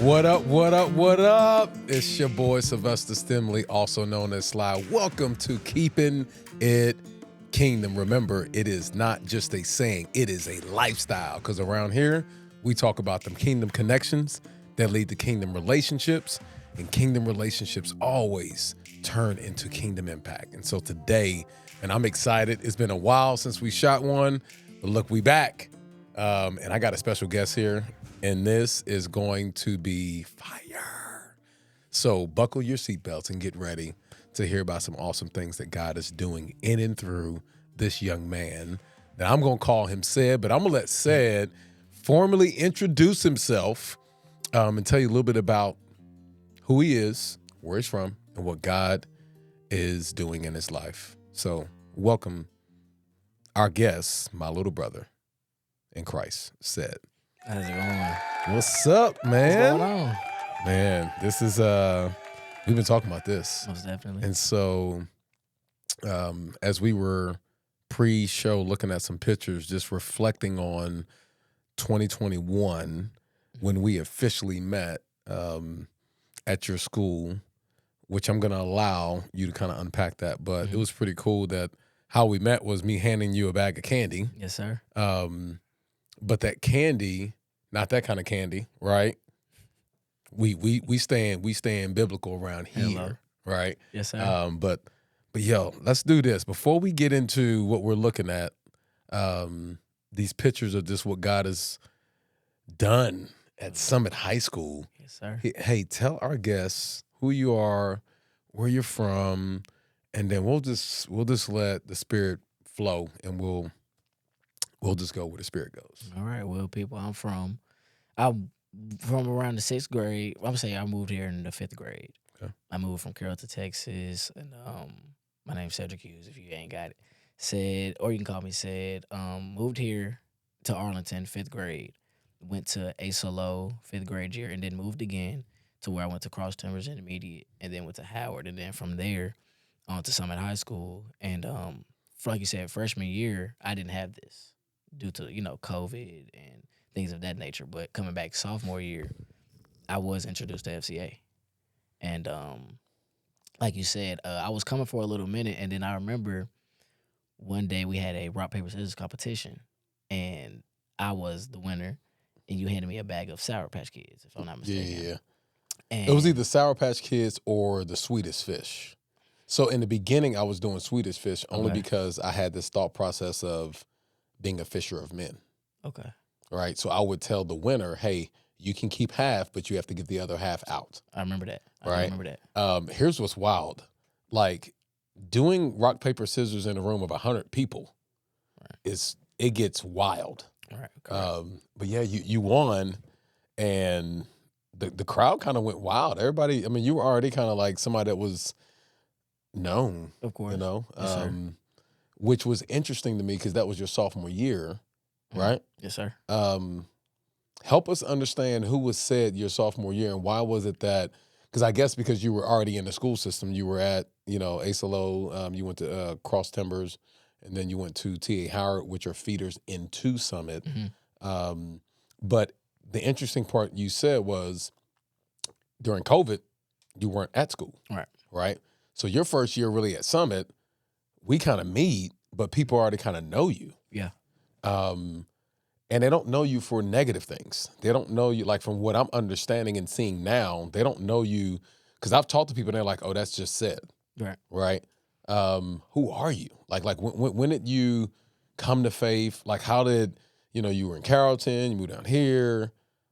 What up, what up, what up? It's your boy Sylvester Stimley, also known as Sly. Welcome to Keeping It Kingdom. Remember, it is not just a saying, it is a lifestyle. Because around here, we talk about them kingdom connections that lead to kingdom relationships. And kingdom relationships always turn into kingdom impact. And so today, and I'm excited, it's been a while since we shot one, but look, we back. And I got a special guest here, and this is going to be fire. So buckle your seatbelts and get ready to hear about some awesome things that God is doing in and through this young man. Now, I'm going to call him Ced, but I'm going to let Ced formally introduce himself and tell you a little bit about who he is, where he's from, and what God is doing in his life. So welcome our guest, my little brother in Christ, Ced. How's it going? What's up, man? What's going on? Man, this is we've been talking about this. Most definitely. And so as we were pre-show looking at some pictures, just reflecting on 2021 when we officially met at your school, which I'm gonna allow you to kind of unpack that. But it was pretty cool that how we met was me handing you a bag of candy. Yes, sir. But that candy, not that kind of candy, right? We staying biblical around here, Hello. right? Yes, sir. But yo, let's do this before we get into what we're looking at. These pictures of just what God has done at Summit High School. Yes, sir. Hey, tell our guests who you are, where you're from, and then we'll just let the Spirit flow, and we'll just go where the Spirit goes. All right. Well, people, I'm from around the 6th grade. I'm saying I moved here in the 5th grade. Okay. I moved from Carrollton, Texas, and my name's Cedric Hughes. If you ain't got it, Ced, or you can call me Ced. Moved here to Arlington, 5th grade. Went to ASOLO 5th grade year, and then moved again to where I went to Cross Timbers Intermediate, and then went to Howard, and then from there on to Summit High School. And for, like you said, freshman year, I didn't have this due to COVID and things of that nature. But coming back sophomore year, I was introduced to FCA, and like you said, I was coming for a little minute, and then I remember one day we had a rock paper scissors competition, and I was the winner, and you handed me a bag of Sour Patch Kids, if I'm not mistaken. Yeah. And It was either Sour Patch Kids or the Swedish Fish. So in the beginning, I was doing Swedish Fish only Okay. because I had this thought process of being a fisher of men, okay, right? So I would tell the winner, hey, you can keep half, but you have to give the other half out. I remember that. I Right. remember that. Here's what's wild. Like doing rock, paper, scissors in a room of 100 people it gets wild. All right. Correct. But yeah, you won, and the crowd kind of went wild. Everybody, I mean, you were already kind of like somebody that was known, Of course. you know, Yes, sir. which was interesting to me because that was your sophomore year, Mhm. right? Yes, sir. Help us understand who was Ced your sophomore year and why was it that, because I guess because you were already in the school system, you were at, ASOLO, you went to Cross Timbers, and then you went to T.A. Howard, which are feeders into Summit. Mhm. But the interesting part you said was during COVID, you weren't at school, Right. right? So your first year really at Summit, we kind of meet, but people already kind of know you. Yeah. And they don't know you for negative things. They don't know you, like from what I'm understanding and seeing now, they don't know you, because I've talked to people and they're like, oh, that's just Ced, Right. right? Who are you? Like when did you come to faith? Like how did, you were in Carrollton, you moved down here.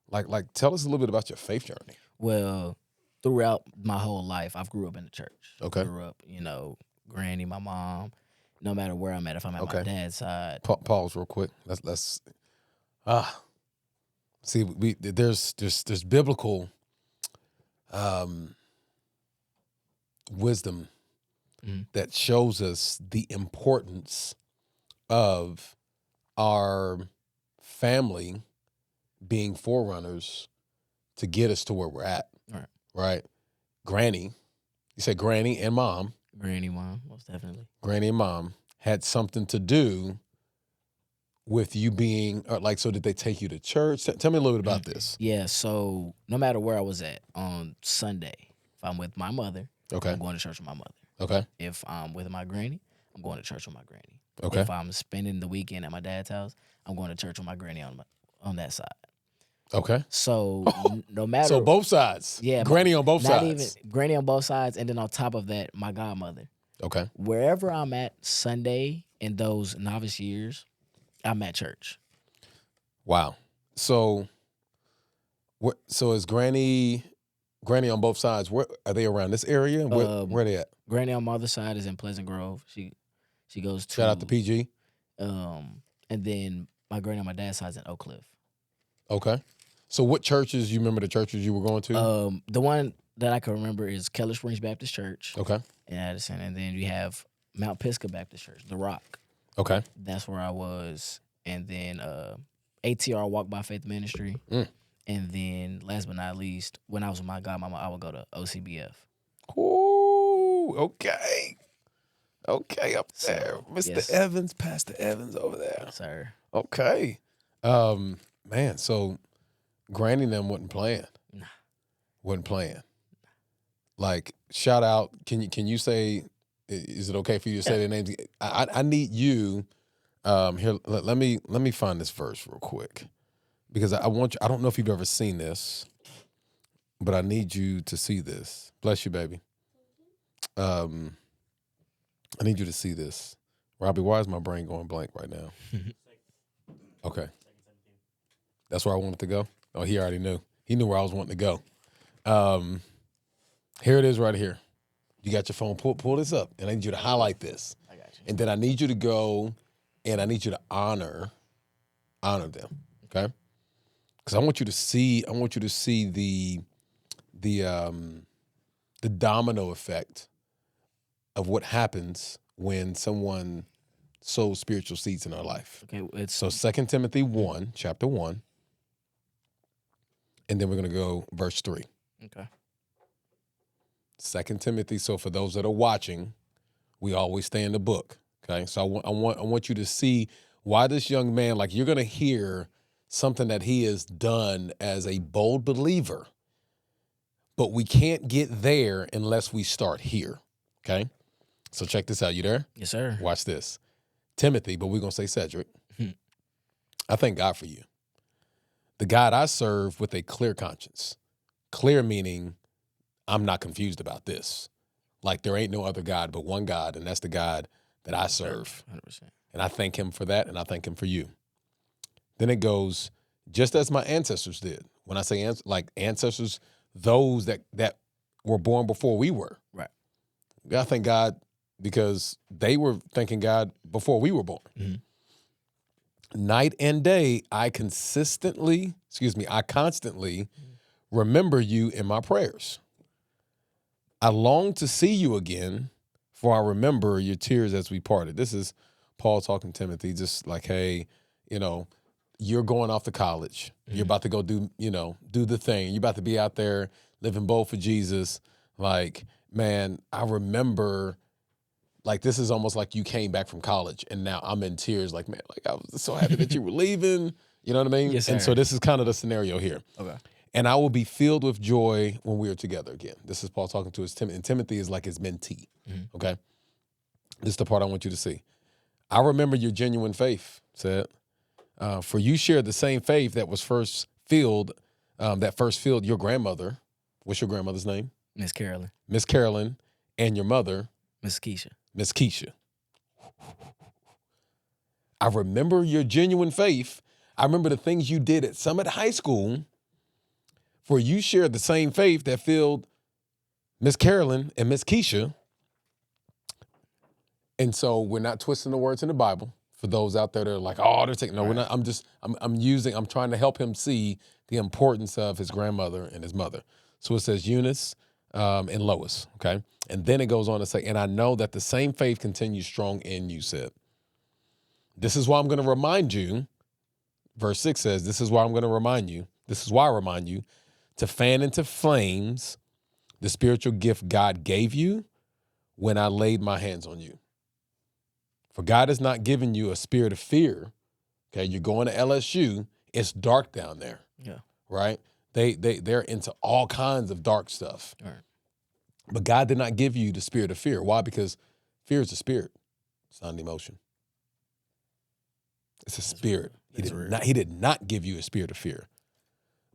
Like tell us a little bit about your faith journey. Well, throughout my whole life, I've grew up in the church. Okay. Grew up, granny, my mom. No matter where I'm at, if I'm at my Okay. dad's side, Pause real quick. Let's see, there's biblical wisdom Mhm. that shows us the importance of our family being forerunners to get us to where we're at. Right. Right? Granny, you say granny and mom, granny, mom, most definitely. granny and mom had something to do with you being like, so did they take you to church? Tell me a little bit about this. Yeah, so no matter where I was at on Sunday, if I'm with my mother, Okay. I'm going to church with my mother. Okay. If I'm with my granny, I'm going to church with my granny. Okay. If I'm spending the weekend at my dad's house, I'm going to church with my granny on that side. Okay. So no matter, So both sides. Yeah, Granny on both not sides. even granny on both sides, and then on top of that, my godmother. Okay. Wherever I'm at Sunday in those novice years, I'm at church. Wow. So, so is Granny on both sides? Where are they around this area? Where are they at? Granny on my other side is in Pleasant Grove. She goes to Shout out to PG. and then my granny on my dad's side is in Oak Cliff. Okay. So what churches, you remember the churches you were going to? The one that I can remember is Keller Springs Baptist Church. Okay. In Addison, and then we have Mount Pisgah Baptist Church, The Rock. Okay. That's where I was, and then ATR Walk by Faith Ministry, and then last but not least, when I was with my godmama, I would go to OCBF. Ooh, okay. Okay, up there. Mr. Yes. Evans, Pastor Evans over there. Sir. Okay. Man, so Granny and them wasn't playing. Nah. Wasn't playing. Like, shout out. Can you say, is it okay for you to say their names? I need you, here, let me find this verse real quick. Because I want you, I don't know if you've ever seen this, but I need you to see this. Bless you, baby. I need you to see this. Robbie, why is my brain going blank right now? Okay. That's where I wanted to go? Oh, he already knew. He knew where I was wanting to go. Here it is right here. You got your phone. Pull this up, and I need you to highlight this. I got you. And then I need you to go, and I need you to honor them, okay? Because I want you to see the domino effect of what happens when someone sows spiritual seeds in our life. Okay, it's So 2 Timothy 1, chapter 1, and then we're going to go verse 3. okay. 2 Timothy. So for those that are watching, we always stay in the book, okay? So I want you to see why this young man, like, you're going to hear something that he has done as a bold believer, but we can't get there unless we start here, okay? So check this out. You there? Yes, sir. Watch this. Timothy, but we're going to say Cedric. I thank God for you. The God I serve with a clear conscience. Clear meaning I'm not confused about this. Like, there ain't no other God but one God, and that's the God that I serve. 100%. And I thank him for that, and I thank him for you. Then it goes, just as my ancestors did. When I say ancestors, those that were born before we were. Right. I thank God because they were thanking God before we were born. Mm-hmm. Night and day, I constantly remember you in my prayers. I long to see you again, for I remember your tears as we parted. This is Paul talking to Timothy, just like, hey, you're going off to college. Mm-hmm. You're about to go do the thing. You're about to be out there living bold for Jesus. Like, man, I remember, like, this is almost like you came back from college and now I'm in tears. Like, man, like, I was so happy that you were leaving. You know what I mean? Yes, sir. And so this is kind of the scenario here. Okay. And I will be filled with joy when we are together again. This is Paul talking to his Timothy. And Timothy is like his mentee. Mm-hmm. Okay? This is the part I want you to see. I remember your genuine faith, said. For you shared the same faith that was first filled your grandmother. What's your grandmother's name? Miss Carolyn. Miss Carolyn, and your mother. Miss Keisha. Miss Keisha. I remember your genuine faith. I remember the things you did at Summit High School. For you shared the same faith that filled Miss Carolyn and Miss Keisha. And so we're not twisting the words in the Bible. For those out there that are like, oh, they're taking, no, we're not. I'm trying to help him see the importance of his grandmother and his mother. So it says Eunice and Lois, okay? And then it goes on to say, and I know that the same faith continues strong in you, said. This is why I'm going to remind you, verse 6 says, this is why I remind you to fan into flames the spiritual gift God gave you when I laid my hands on you. For God has not given you a spirit of fear, Okay, you're going to LSU. It's dark down there, Yeah. right? They're into all kinds of dark stuff. All right. But God did not give you the spirit of fear. Why? Because fear is a spirit. It's not an emotion. It's a spirit. He did not give you a spirit of fear,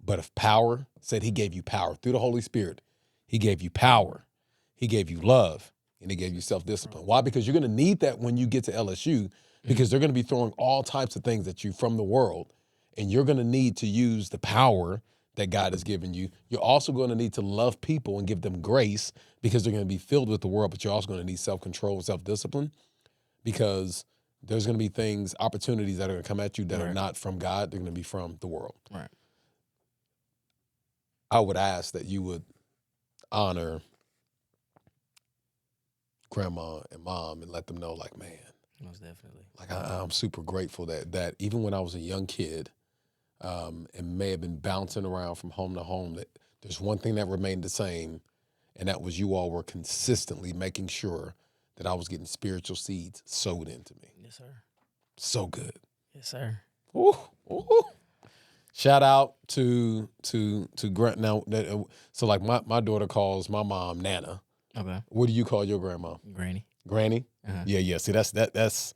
but of power. Said he gave you power through the Holy Spirit. He gave you power. He gave you love, and he gave you self-discipline. Why? Because you're going to need that when you get to LSU, because they're going to be throwing all types of things at you from the world, and you're going to need to use the power that God has given you. You're also going to need to love people and give them grace, because they're going to be filled with the world, but you're also going to need self-control and self-discipline, because there's going to be things, opportunities that are going to come at you that are not from God. They're going to be from the world. Right. I would ask that you would honor grandma and mom and let them know, like, man, Most definitely. like I'm super grateful that even when I was a young kid, and may have been bouncing around from home to home, that there's one thing that remained the same, and that was you all were consistently making sure that I was getting spiritual seeds sowed into me. Yes, sir. So good. Yes, sir. Ooh, ooh. Shout out to Grant. Now, so like my daughter calls my mom Nana. Okay. What do you call your grandma? Granny. Granny. Uh-huh. Yeah. See, that's.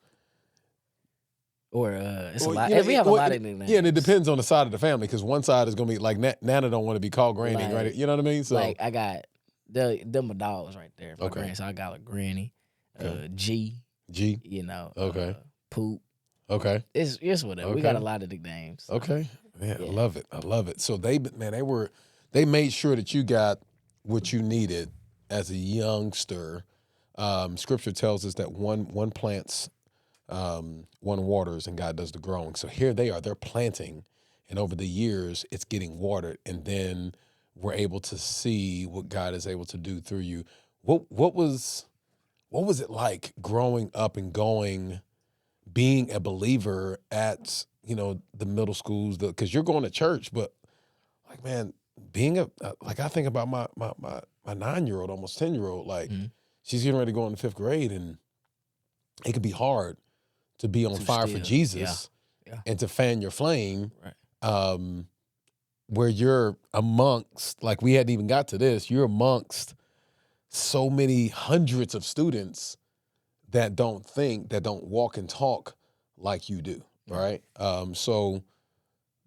Or it's Well, a lot. yeah, We have a well, lot of nicknames. Yeah, and it depends on the side of the family, because one side is gonna be like Nana don't want to be called Granny. Like- Granny, you know what I mean? So Like I got them my dogs right there. My Okay. granny. So I got a Granny, Okay. G. G. You know. Okay. Poop. Okay. It's whatever. We got a Okay. lot of nicknames. Okay. Man, Yeah. I love it. I love it. So they made sure that you got what you needed as a youngster. Scripture tells us that one plants, one waters, and God does the growing. So here they are, they're planting, and over the years it's getting watered, and then we're able to see what God is able to do through you. What was it like growing up and being a believer at, the middle schools, because you're going to church, but like, man, being like, I think about my 9-year-old, almost 10-year-old, like she's getting ready to go into 5th grade, and it could be hard to be on fire for Jesus Yeah. and to fan your flame, Right. where you're amongst, like, we hadn't even got to this, you're amongst so many hundreds of students that don't walk and talk like you do, right? So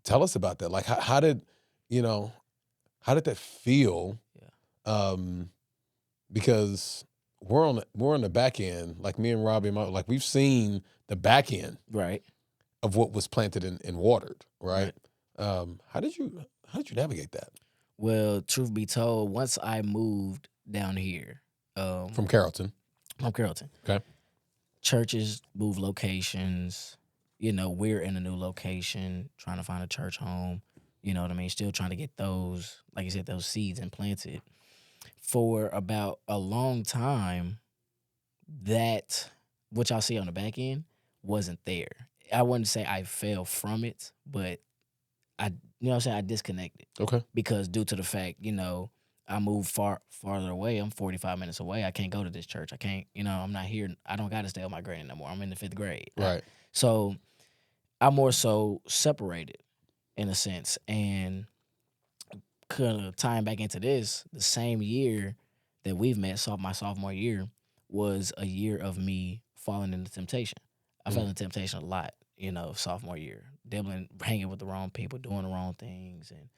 tell us about that. Like, how did that feel? Yeah. Because we're on the back end, like me and Robbie, like we've seen the back end Right. of what was planted and watered, right? How did you navigate that? Well, truth be told, once I moved down here, From Carrollton. from Carrollton, Okay. churches move locations. We're in a new location, trying to find a church home. You know what I mean? Still trying to get those, like you said, those seeds implanted. For about a long time, that, which I'll see on the back end, wasn't there. I wouldn't say I fell from it, but I disconnected. Okay. Because due to the fact, I moved farther away. I'm 45 minutes away. I can't go to this church. I can't, I'm not here. I don't got to stay with my granny no more. I'm in the 5th grade. Right. So I'm more so separated in a sense. And kind of tying back into this, the same year that we've met, my sophomore year, was a year of me falling into temptation. I fell into temptation a lot, sophomore year. Dibbling, hanging with the wrong people, doing the wrong things, and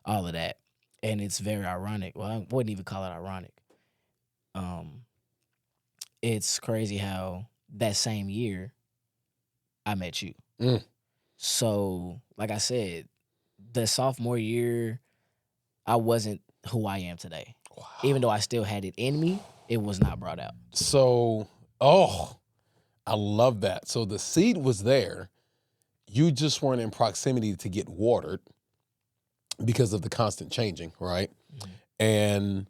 all of that. And it's very ironic. Well, I wouldn't even call it ironic. It's crazy how that same year I met you. So, like I said, the sophomore year, I wasn't who I am today. Wow. Even though I still had it in me, it was not brought out. So, I love that. So the seed was there. You just weren't in proximity to get watered because of the constant changing, right? Mm-hmm.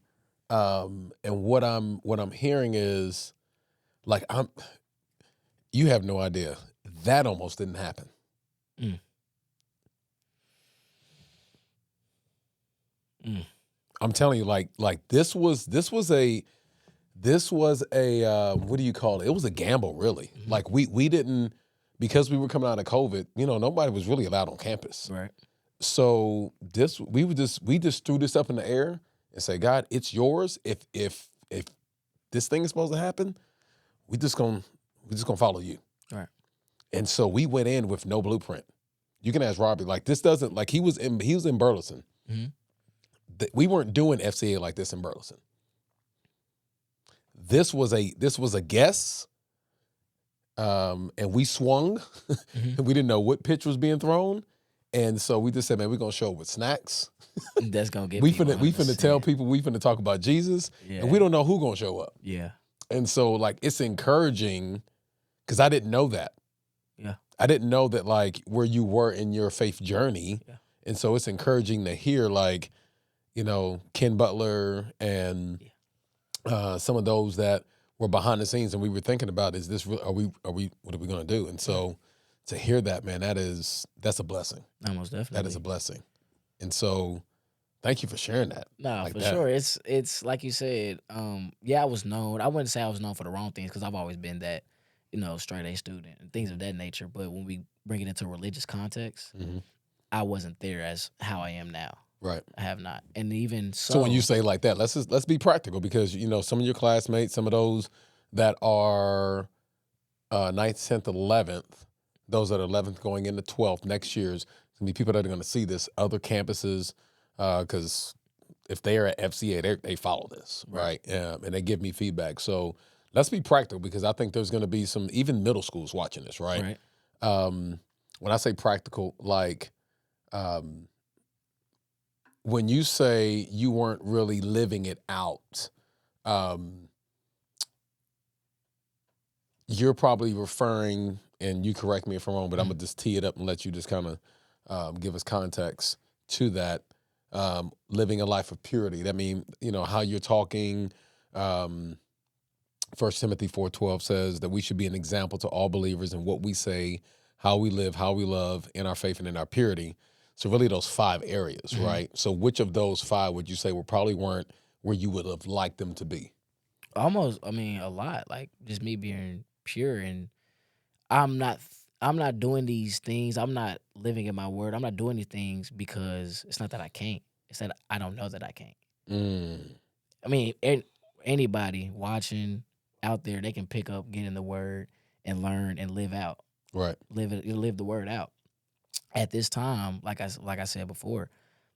And what I'm hearing is, like, you have no idea. That almost didn't happen. I'm telling you, like this was a what do you call it? It was a gamble, really. Mm-hmm. Like we didn't, because we were coming out of COVID, nobody was really allowed on campus. Right. So we just threw this up in the air and say, God, it's yours. If this thing is supposed to happen, we just gonna follow you. Right. And so we went in with no blueprint. You can ask Robbie, like this doesn't, like he was in Burleson. Mm-hmm. We weren't doing FCA like this in Burleson. This was a guess. And we swung. Mm-hmm. We didn't know what pitch was being thrown. And so we just said, man, we're gonna show up with snacks. That's gonna get we people finna tell people, we finna talk about Jesus, Yeah. and we don't know who gonna show up. Yeah. And so like it's encouraging because I didn't know that. Yeah. I didn't know that like where you were in your faith journey. Yeah. And so it's encouraging to hear like, Ken Butler and some of those that were behind the scenes and we were thinking about, is this what are we what are we gonna do? And so to hear that, man, that's a blessing. Almost definitely. That is a blessing. And so thank you for sharing that. No, like for that. sure. It's like you said. I was known. I wouldn't say I was known for the wrong things because I've always been that, straight A student and things of that nature. But when we bring it into a religious context, Mm-hmm. I wasn't there as how I am now. Right. I have not. And even So when you say like that, let's be practical because some of your classmates, some of those that are 9th, 10th, 11th, those that are 11th going into 12th next year's gonna be people that are gonna see this other campuses because if they are at FCA, they follow this, right? And they give me feedback. So let's be practical because I think there's gonna be some even middle schools watching this, right? When I say practical, like when you say you weren't really living it out, you're probably referring, and you correct me if I'm wrong, but I'm gonna just tee it up and let you just kind of give us context to that. Living a life of purity. That means, how you're talking. 1 Timothy 4:12 says that we should be an example to all believers in what we say, how we live, how we love, in our faith and in our purity. So really those 5 areas, right? So which of those 5 would you say probably weren't where you would have liked them to be? Almost, a lot. Like just me being pure, and I'm not doing these things. I'm not living in my word. I'm not doing these things because it's not that I can't. It's that I don't know that I can't. Anybody watching out there, they can pick up, get in the word, and learn and live out. Right. Live the word out. At this time, like I said before,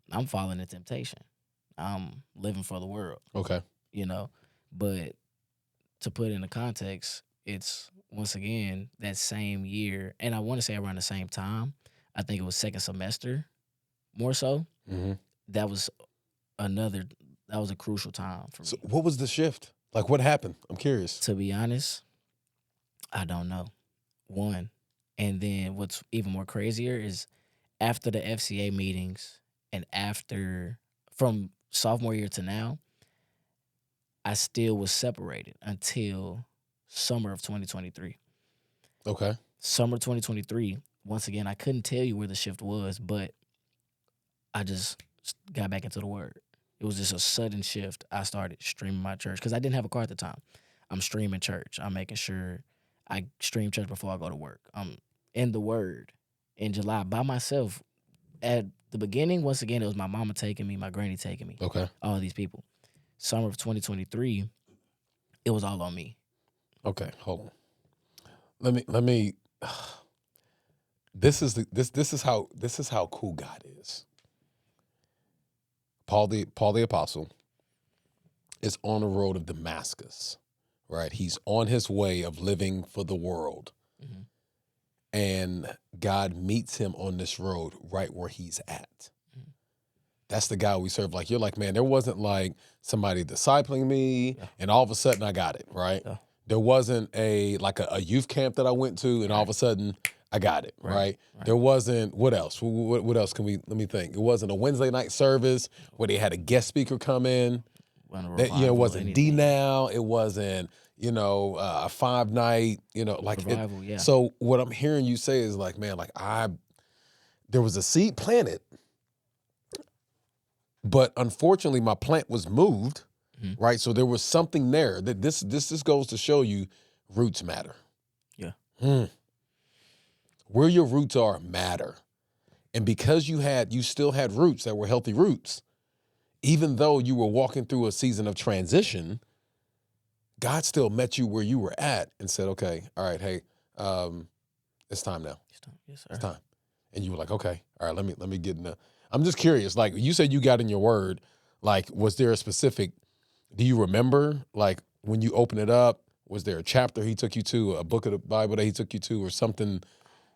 I'm falling into temptation. I'm living for the world. Okay. But to put in the context, it's once again that same year, and I want to say around the same time. I think it was second semester, more so. Mm-hmm. That was a crucial time for me. So what was the shift? Like what happened? I'm curious. To be honest, I don't know. One, and then what's even more crazier is after the FCA meetings and from sophomore year to now, I still was separated until summer of 2023. Okay. Summer 2023, once again, I couldn't tell you where the shift was, but I just got back into the word. It was just a sudden shift. I started streaming my church because I didn't have a car at the time. I'm streaming church. I'm making sure I stream church before I go to work. I'm in the word in July by myself. At the beginning, once again, it was my mama taking me, my granny taking me. Okay. All these people. Summer of 2023, it was all on me. Okay, hold on. Let me. This is how cool God is. Paul the apostle is on the road of Damascus, right? He's on his way of living for the world. Mm-hmm. And God meets him on this road right where he's at. That's the God we serve. Like, you're like, man, there wasn't like somebody discipling me and all of a sudden I got it, right? Yeah. There wasn't a youth camp that I went to and all of a sudden I got it, right? There wasn't, what else? What else let me think. It wasn't a Wednesday night service where they had a guest speaker come in. It wasn't D-Now. It wasn't, a 5-night, revival, yeah. So what I'm hearing you say is like, man, there was a seed planted, but unfortunately my plant was moved, right? So there was something there that this goes to show you roots matter. Yeah. Where your roots are matter. And because you still had roots that were healthy roots, even though you were walking through a season of transition, God still met you where you were at and said, okay, all right, hey, it's time now. Yes, sir. It's time. And you were like, okay, all right, let me get in the, I'm just curious. Like you said, you got in your word, like, was there a specific, do you remember, like when you open it up, was there a chapter he took you to, a book of the Bible that he took you to or something?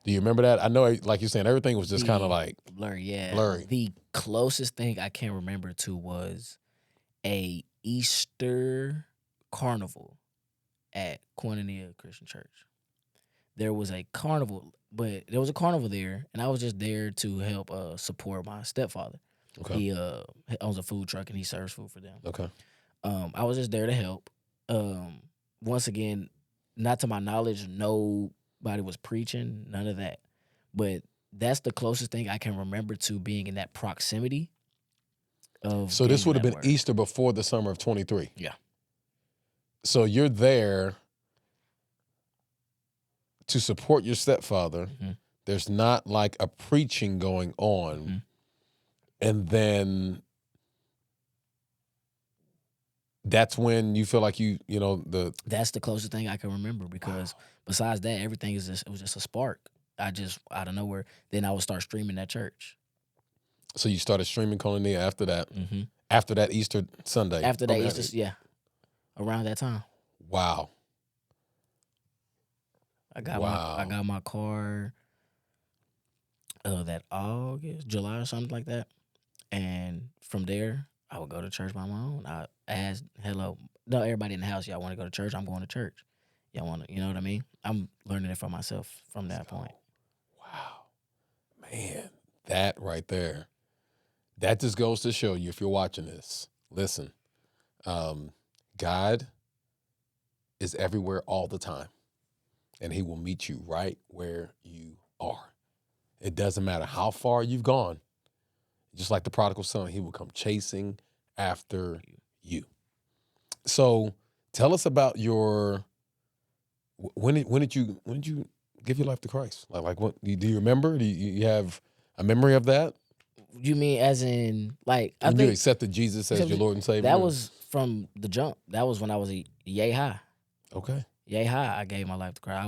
Do you remember that? I know, like you're saying, everything was just kind of like blurry. Yeah, blurry. The closest thing I can remember to was a Easter carnival at Koinonia Christian Church. There was a carnival, but there was a carnival there, and I was just there to help support my stepfather. Okay. He owns a food truck and he serves food for them. Okay. I was just there to help. Once again, not to my knowledge, nobody was preaching, none of that. But that's the closest thing I can remember to being in that proximity of. So this would have been word. Easter before the summer of 23. Yeah. So you're there to support your stepfather. Mm-hmm. There's not like a preaching going on. Mm-hmm. And then that's when you feel like That's the closest thing I can remember because besides that, everything it was just a spark. I just, out of nowhere, then I would start streaming at church. So you started streaming Koinonia after that? Mm-hmm. After that Easter Sunday? After that Easter, yeah. Around that time. Wow. I got my car that August, July or something like that. And from there, I would go to church by my own. I asked, no, everybody in the house, y'all want to go to church? I'm going to church. Y'all want to, you know what I mean? I'm learning it for myself from that point. Wow. Man, that right there. That just goes to show you, if you're watching this, listen, God is everywhere all the time. And he will meet you right where you are. It doesn't matter how far you've gone. Just like the prodigal son, he will come chasing after you. So tell us about your, when did you give your life to Christ? Like what, do you remember? Do you have a memory of that? You mean as in, like, when you accepted Jesus as your Lord and Savior? That was from the jump. That was when I was yay high. Okay. Yay high, I gave my life to Christ.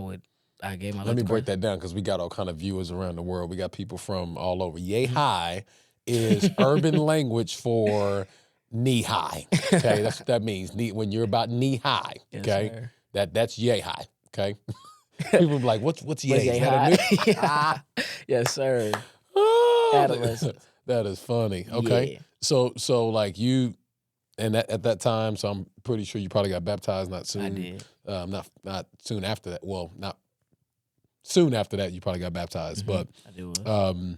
I gave my life to Christ. Let me break that down because we got all kind of viewers around the world. We got people from all over. Yay high is urban language for knee high. Okay, that's what that means. When you're about knee high. Okay, yes, that's yay high. Okay, people be like, "What's yay? Is that high?" Yes, sir. Oh, that is funny. Okay, yeah. So like you, and at that time, so I'm pretty sure you probably got baptized not soon. I did. Not soon after that. Well, not soon after that. You probably got baptized, but I did.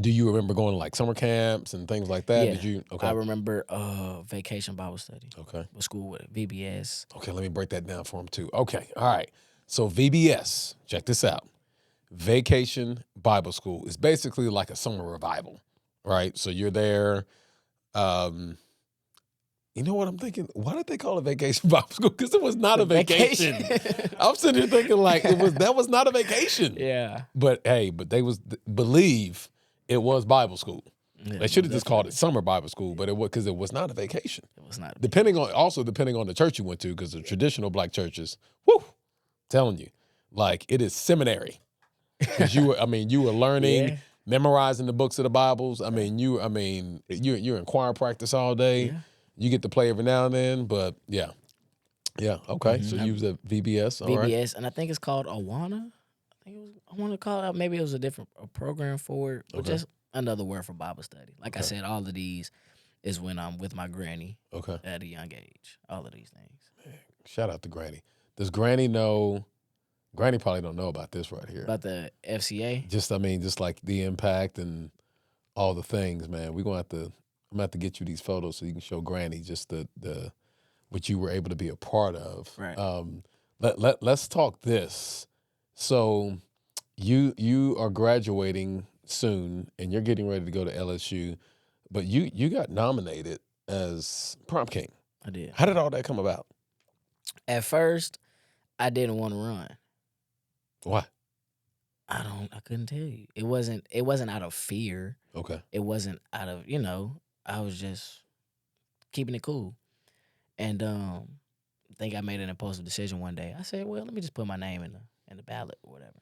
Do you remember going to like summer camps and things like that? Yeah. Did you? Okay. I remember vacation Bible study. Okay. With school with VBS. Okay, let me break that down for him too. Okay, all right. So VBS, check this out. Vacation Bible School is basically like a summer revival, right? So you're there. You know what I'm thinking? Why did they call it Vacation Bible School? Because it was not a vacation. I'm sitting here thinking like that was not a vacation. Yeah. But hey, they believe it was Bible school. Yeah, they should have just called it summer Bible school, but because it was not a vacation. It was not. Depending on the church you went to, because the traditional black churches, telling you, like it is seminary. Because you were learning, memorizing the books of the Bibles. You're in choir practice all day. Yeah. You get to play every now and then, but yeah, okay. Mm-hmm. So you was at VBS, all right. VBS, and I think it's called Awana. I want to call it out. Maybe it was a different program for it, but just another word for Bible study. Like I said, all of these is when I'm with my granny. Okay. At a young age, all of these things. Man, shout out to Granny. Does Granny know? Granny probably don't know about this right here. About the FCA. Just like the impact and all the things, man. I'm gonna have to get you these photos so you can show Granny just the what you were able to be a part of. Right. Let's talk this. So you are graduating soon and you're getting ready to go to LSU, but you got nominated as prom king. I did. How did all that come about? At first, I didn't want to run. Why? I couldn't tell you. It wasn't out of fear. Okay. It wasn't out of, I was just keeping it cool. And I think I made an impulsive decision one day. I said, well, let me just put my name in the ballot or whatever.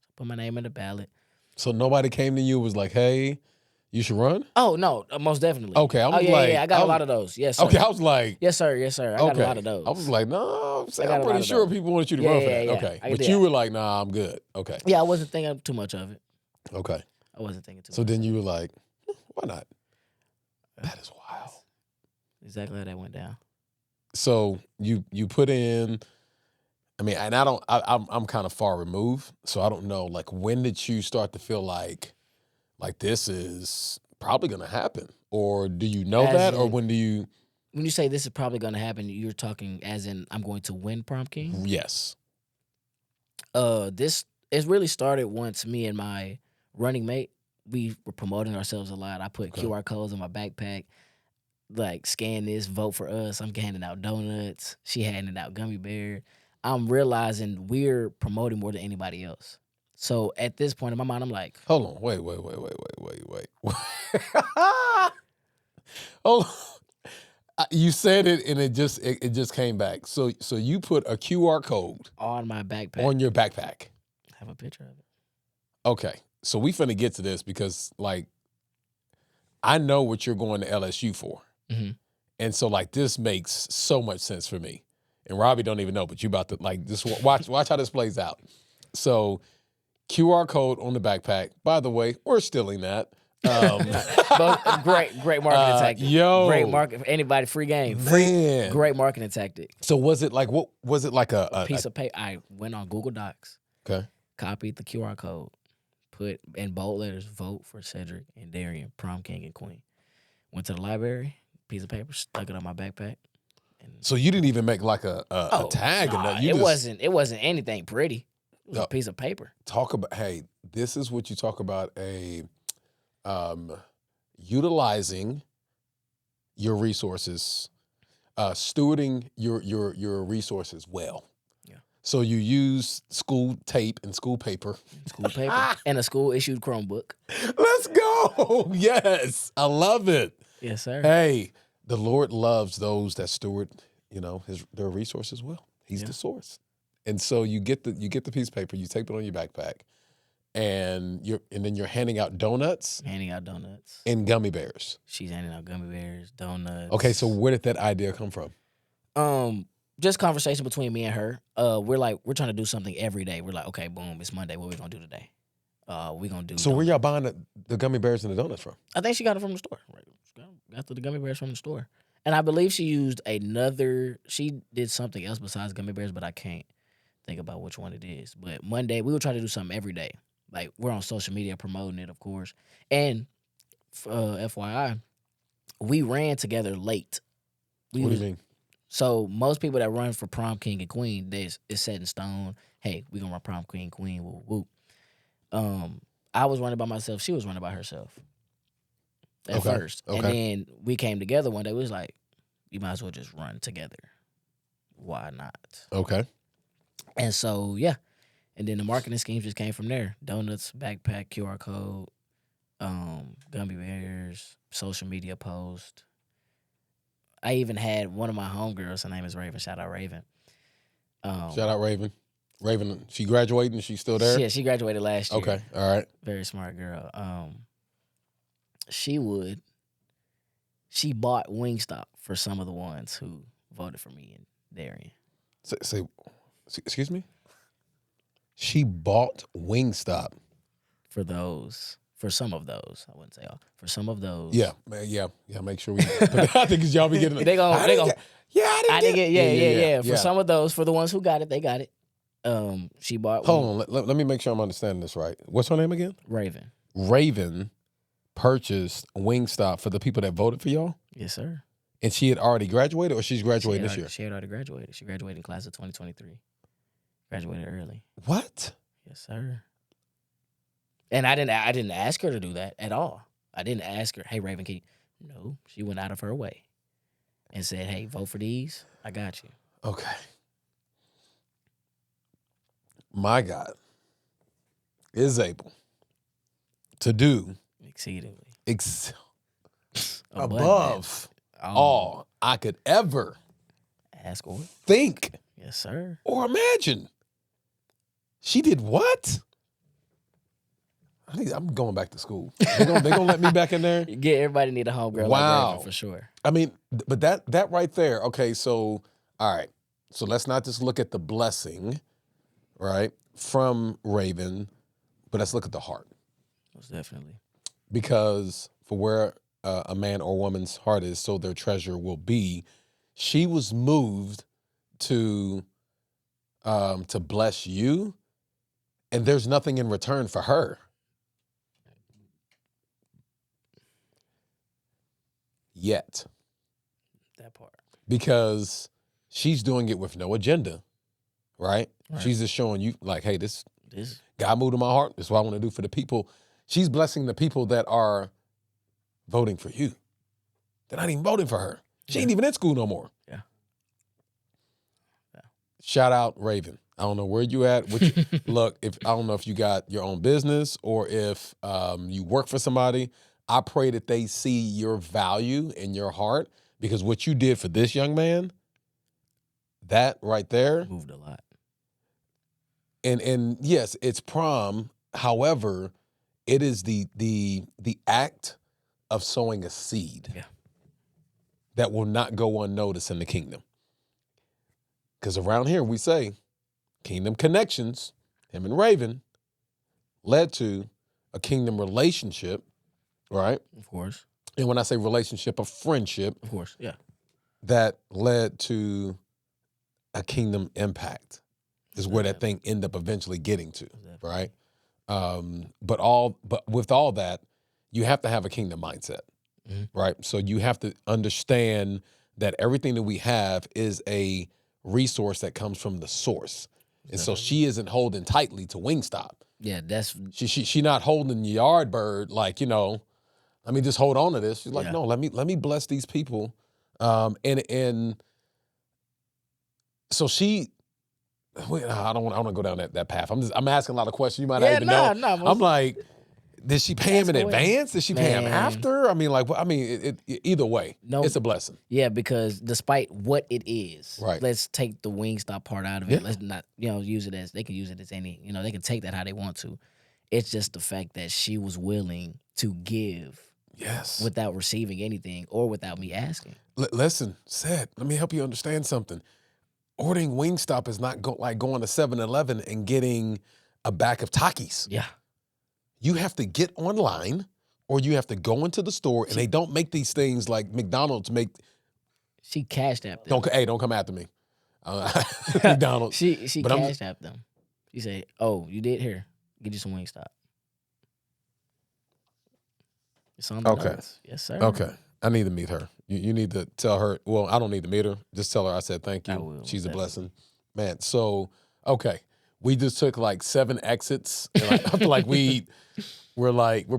So put my name in the ballot. So nobody came to you and was like, "Hey, you should run." Oh no, most definitely. Okay, I Oh was yeah, like, yeah, I got a lot of those. Yes, sir. Okay, I was like, Yes, sir. Yes, sir. I got okay. a lot of those. I was like, no, I got I'm a lot pretty of sure those. people want you to Yeah, run for yeah, that. yeah. Okay, I but did. you were like, nah, I'm good. Okay, Yeah, I wasn't thinking too much of it. okay. I wasn't thinking too So much. then of you were like, why not? it. That is wild. Exactly how that went down. So you put in. I mean, and I don't. I'm kind of far removed, so I don't know. Like, when did you start to feel like this is probably going to happen, or do you know As that, or in- when do you? When you say this is probably going to happen, you're talking as in I'm going to win prom king. Yes. This it really started once me and my running mate, we were promoting ourselves a lot. I put Okay. QR codes in my backpack, like scan this, vote for us. I'm handing out donuts. She handing out gummy bear. I'm realizing we're promoting more than anybody else. So at this point in my mind, I'm like, Hold on. Wait. Hold on. You said it and it just came back. So you put a QR code on my backpack. on your backpack. I have a picture of it. Okay. So we finna get to this because like I know what you're going to LSU for. Mhm. And so like this makes so much sense for me. And Robbie don't even know, but you about to like just watch how this plays out. So QR code on the backpack. By the way, we're stealing that. But great marketing tactic. Yo. Great market for anybody. Free game. Free. Man. Great marketing tactic. So was it like what was it like a Piece of paper. I went on Google Docs, okay. copied the QR code, put in bold letters, vote for Cedric and Darian, prom king and queen. Went to the library, piece of paper, stuck it on my backpack. And So you didn't even make like a tag or nah, nothing. You it just wasn't anything pretty. It was No. a piece of paper. talk about hey, this is what you talk about utilizing your resources, stewarding your resources well. Yeah. So you use school tape and school paper. School paper. And a school issued Chromebook. Let's go. Yes. I love it. Yes, sir. Hey, the Lord loves those that steward, their resources well. He's Yeah. the source. And so you get the piece of paper, you tape it on your backpack, and then you're handing out donuts Handing out donuts. and gummy bears. She's handing out gummy bears, donuts. Okay, so where did that idea come from? Just conversation between me and her. We're trying to do something every day. We're like, okay, boom, it's Monday. What we gonna do today? We gonna do. So where donuts. y'all buying the gummy bears and the donuts from? I think she got it from the store. Right. She got the gummy bears from the store, and I believe she used another. She did something else besides gummy bears, but I can't think about which one it is. But Monday, we will try to do something every day. Like we're on social media promoting it, of course. And FYI, we ran together late. What do you mean? So most people that run for prom king and queen, it's set in stone. Hey, we gonna run prom king, queen, whoop whoop. I was running by myself. She was running by herself at Okay, first, and okay. then we came together one day. We was like, you might as well just run together. Why not? Okay. And so yeah, and then the marketing scheme just came from there. Donuts, backpack, QR code, gummy bears, social media post. I even had one of my homegirls. Her name is Raven. Shout out Raven. Shout out Raven. Raven, she graduating? She's still there? Yeah, she graduated last year. Okay. All right. Very smart girl. She bought Wingstop for some of the ones who voted for me and Darian. Say, excuse me? She bought Wingstop. For some of those, I wouldn't say all. For some of those, Yeah, man, yeah. Make sure we. I think y'all be getting. They gon' I didn't get. Yeah. For some of those, for the ones who got it, they got it. She bought. Hold on, let me make sure I'm understanding this right. What's her name again? Raven. Raven purchased Wingstop for the people that voted for y'all, Yes, sir. and she had already graduated, or she's graduating this year. She had already graduated. She graduated in class of 2023. Graduated early. What? Yes, sir. And I didn't ask her to do that at all. I didn't ask her, hey, Raven, No, she went out of her way and said, hey, vote for these. I got you. Okay. My God. is able to do Exceedingly. Above all I could ever ask or think yes, sir. or imagine. She did what? I'm going back to school. They gonna let me back in there? Yeah, everybody need a homegirl like Raven for sure. I mean, but that right there, okay, so, all right. So let's not just look at the blessing, right, from Raven, but let's look at the heart. Most definitely. Because for where a man or woman's heart is, so their treasure will be. She was moved to bless you, and there's nothing in return for her. Yet. That part. Because she's doing it with no agenda, right? She's just showing you, like, hey, this God moved in my heart. This is what I want to do for the people. She's blessing the people that are voting for you. They're not even voting for her. She ain't even in school no more. Yeah. Shout out Raven. I don't know where you at. Look, I don't know if you got your own business or if you work for somebody. I pray that they see your value in your heart, because what you did for this young man, that right there moved a lot. And yes, it's prom. However, it is the act of sowing a seed that will not go unnoticed in the kingdom. Because around here we say kingdom connections, him and Raven, led to a kingdom relationship, right? Of course. And when I say relationship, a friendship. Of course, yeah. That led to a kingdom impact is where that thing ended up eventually getting to, right? But with all that, you have to have a kingdom mindset, right? So you have to understand that everything that we have is a resource that comes from the source. And so she isn't holding tightly to Wingstop. Yeah, that's she not holding Yardbird like, let me just hold on to this. She's like, no, let me bless these people. And so she, I don't want to go down that path. I'm asking a lot of questions. You might not even know. No, I'm like, did she pay him in advance? Did she pay him after? I mean, either way, it's a blessing. Yeah, because despite what it is, right? Let's take the Wingstop part out of it. Let's not, use it as, they can use it as any, they can take that how they want to. It's just the fact that she was willing to give, without receiving anything or without me asking. Listen, let me help you understand something. Ordering Wingstop is not like going to 7-Eleven and getting a bag of Takis. Yeah. You have to get online or you have to go into the store, and they don't make these things like McDonald's make. She cashed app them. Don't come after me. McDonald's. She cashed app them. She said, oh, you did? Here, get you some Wingstop. It's on the notes. Yes, sir. Okay. I need to meet her. You need to tell her. Well, I don't need to meet her. Just tell her I said thank you. I will. She's a blessing. Man, so, okay. We just took like 7 exits. And I feel like we're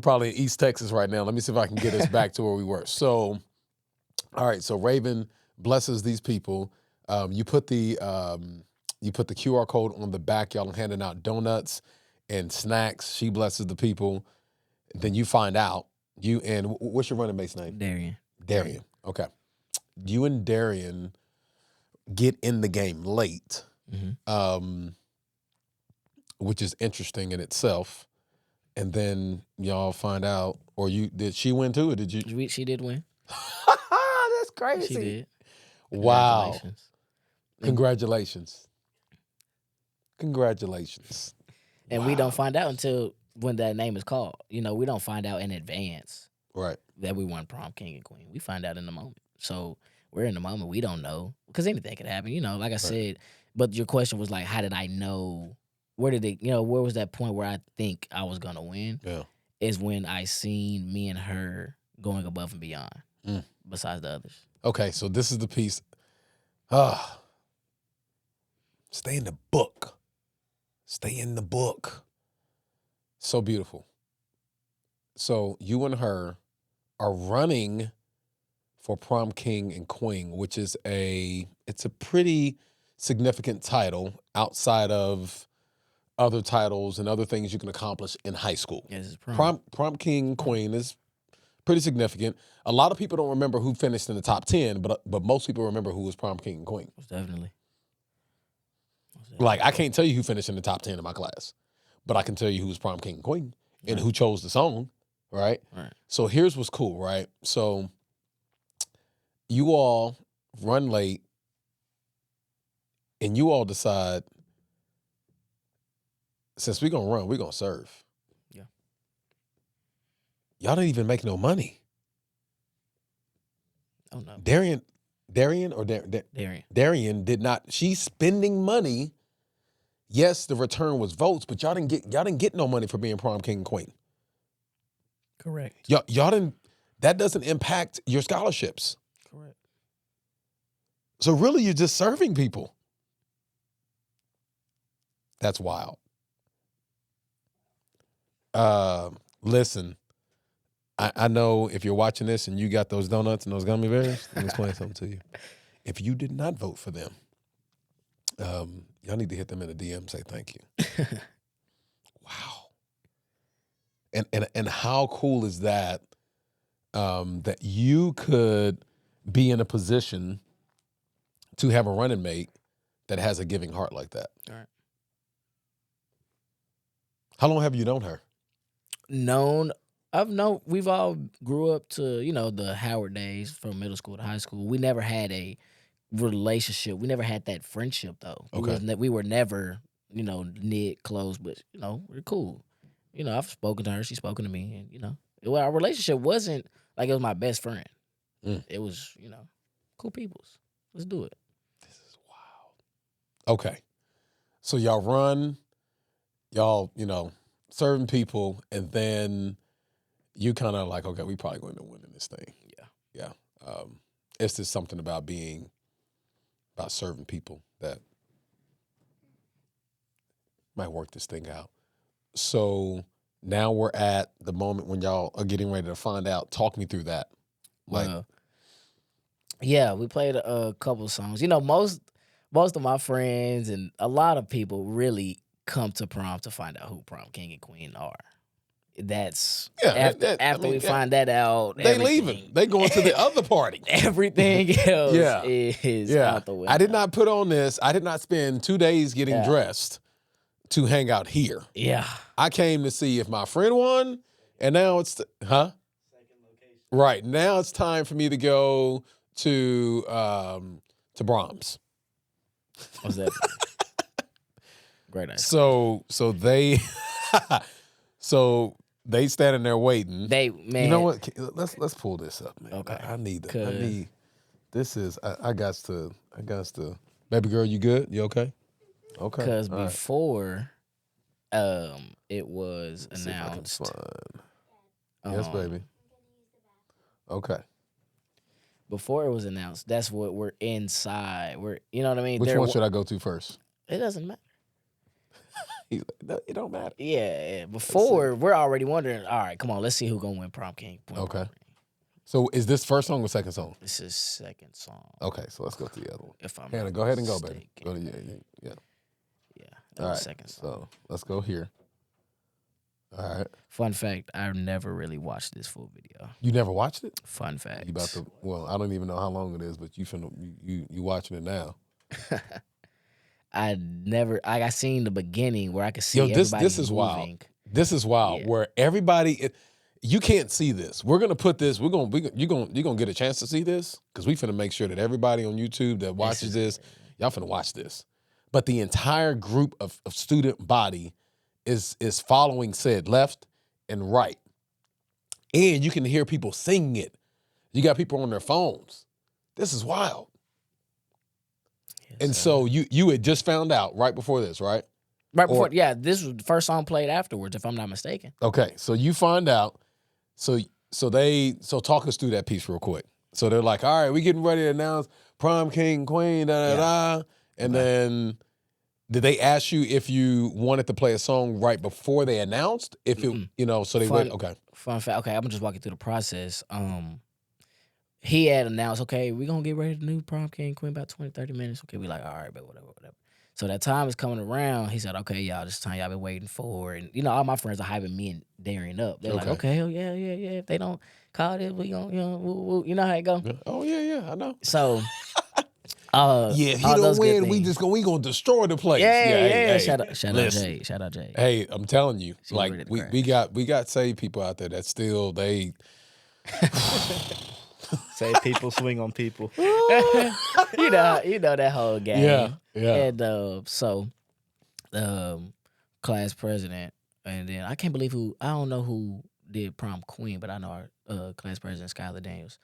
probably in East Texas right now. Let me see if I can get us back to where we were. So, all right. So Raven blesses these people. You put the QR code on the back. Y'all are handing out donuts and snacks. She blesses the people. Then you find out. You and what's your running mate's name? Darian. Okay. You and Darian get in the game late, which is interesting in itself. And then y'all find out, did she win too, or did you? She did win. That's crazy. She did. Wow. Congratulations. And we don't find out until when that name is called. We don't find out in advance. Right. That we won prom king and queen. We find out in the moment. So we're in the moment. We don't know, because anything could happen. Like I said. But your question was like, how did I know? Where did it? Where was that point where I think I was gonna win? Yeah. Is when I seen me and her going above and beyond. Besides the others. Okay, so this is the piece. Stay in the book. So beautiful. So you and her are running for prom king and queen, which is it's a pretty significant title outside of other titles and other things you can accomplish in high school. Yes, it's prom. Prom king, queen is pretty significant. A lot of people don't remember who finished in the top 10, but most people remember who was prom king and queen. Most definitely. Like, I can't tell you who finished in the top 10 in my class, but I can tell you who was prom king and queen and who chose the song, right? Right. So here's what's cool, right? So you all run late and you all decide, since we're going to run, we're going to serve. Yeah. Y'all didn't even make no money. Oh, no. Darian did not. She's spending money. Yes, the return was votes, but y'all didn't get no money for being prom king and queen. Correct. Y'all didn't. That doesn't impact your scholarships. Correct. So really, you're just serving people. That's wild. Listen, I know if you're watching this and you got those donuts and those gummy bears, let me explain something to you. If you did not vote for them, y'all need to hit them in a DM, say thank you. Wow. And how cool is that, that you could be in a position to have a running mate that has a giving heart like that. All right. How long have you known her? We've all grew up to, the Howard days from middle school to high school. We never had a relationship. We never had that friendship, though. Okay. We were never, knit close, but, we're cool. I've spoken to her. She's spoken to me. And, our relationship wasn't like it was my best friend. Mm. It was, cool peoples. Let's do it. This is wild. Okay. So y'all run, y'all, serving people, and then you kind of like, okay, we probably going to win in this thing. Yeah. It's just something about serving people that might work this thing out. So now we're at the moment when y'all are getting ready to find out. Talk me through that. Yeah, we played a couple songs. Most of my friends and a lot of people really come to prom to find out who prom king and queen are. That's after we find that out. They leaving. They going to the other party. Everything else is out the window. I did not put on this. I did not spend 2 days getting dressed to hang out here. Yeah. I came to see if my friend won, and now it's second location. Right. Now it's time for me to go to Brahms. What's that? Great idea. So they standing there waiting. Man. You know what? Let's pull this up, man. Okay. I need. This is. I got to. Baby girl, you good? You okay? Okay. Because before, it was announced. Yes, baby. Okay. Before it was announced, that's what we're inside. You know what I mean? Which one should I go to first? It doesn't matter. It don't matter. Yeah. Before, we're already wondering, all right, come on, let's see who's going to win prom king. Okay. So is this first song or second song? This is second song. Okay, so let's go to the other one. If I'm Hannah, go ahead and go, baby. Go to Yeah. All right. Second song. So let's go here. All right. Fun fact, I never really watched this full video. You never watched it? Fun fact. You about to? Well, I don't even know how long it is, but you watching it now. I seen the beginning where I could see everybody this is moving. wild. This is wild. Where everybody, you can't see this. We're gonna put this. You're gonna get a chance to see this because we finna make sure that everybody on YouTube that watches this, y'all finna watch this. But the entire group of student body is following said left and right, and you can hear people singing it. You got people on their phones. This is wild. And so you had just found out right before this, right? Right before, this was the first song played afterwards, if I'm not mistaken. Okay, so you find out. So talk us through that piece real quick. So they're like, all right, we getting ready to announce prom king, queen, da. And then did they ask you if you wanted to play a song right before they announced? If it, so they went, okay. Fun fact, okay, I'm just walking through the process. He had announced, okay, we're going to get ready to do prom king, queen about 20, 30 minutes. Okay, we like, all right, but whatever. So that time is coming around. He said, "Okay, y'all, this time y'all been waiting for." And all my friends are hyping me and Darian up. They're like, Okay. "Okay, hell yeah, yeah, yeah. If they don't call this, we gonna, woo, woo. You know how it go." Yeah. Oh yeah, I know. So, Yeah, if he all don't those good win, we things. gonna destroy the place. Yeah, hey, Shout out listen. Jay. Shout out Jay. Hey, I'm telling you, She was ready like to we got saved people out there that still they. Say people swing on people. you know that whole game. Yeah. And so, class president, and then I can't believe I don't know who did prom queen, but I know our class president Skylar Daniels.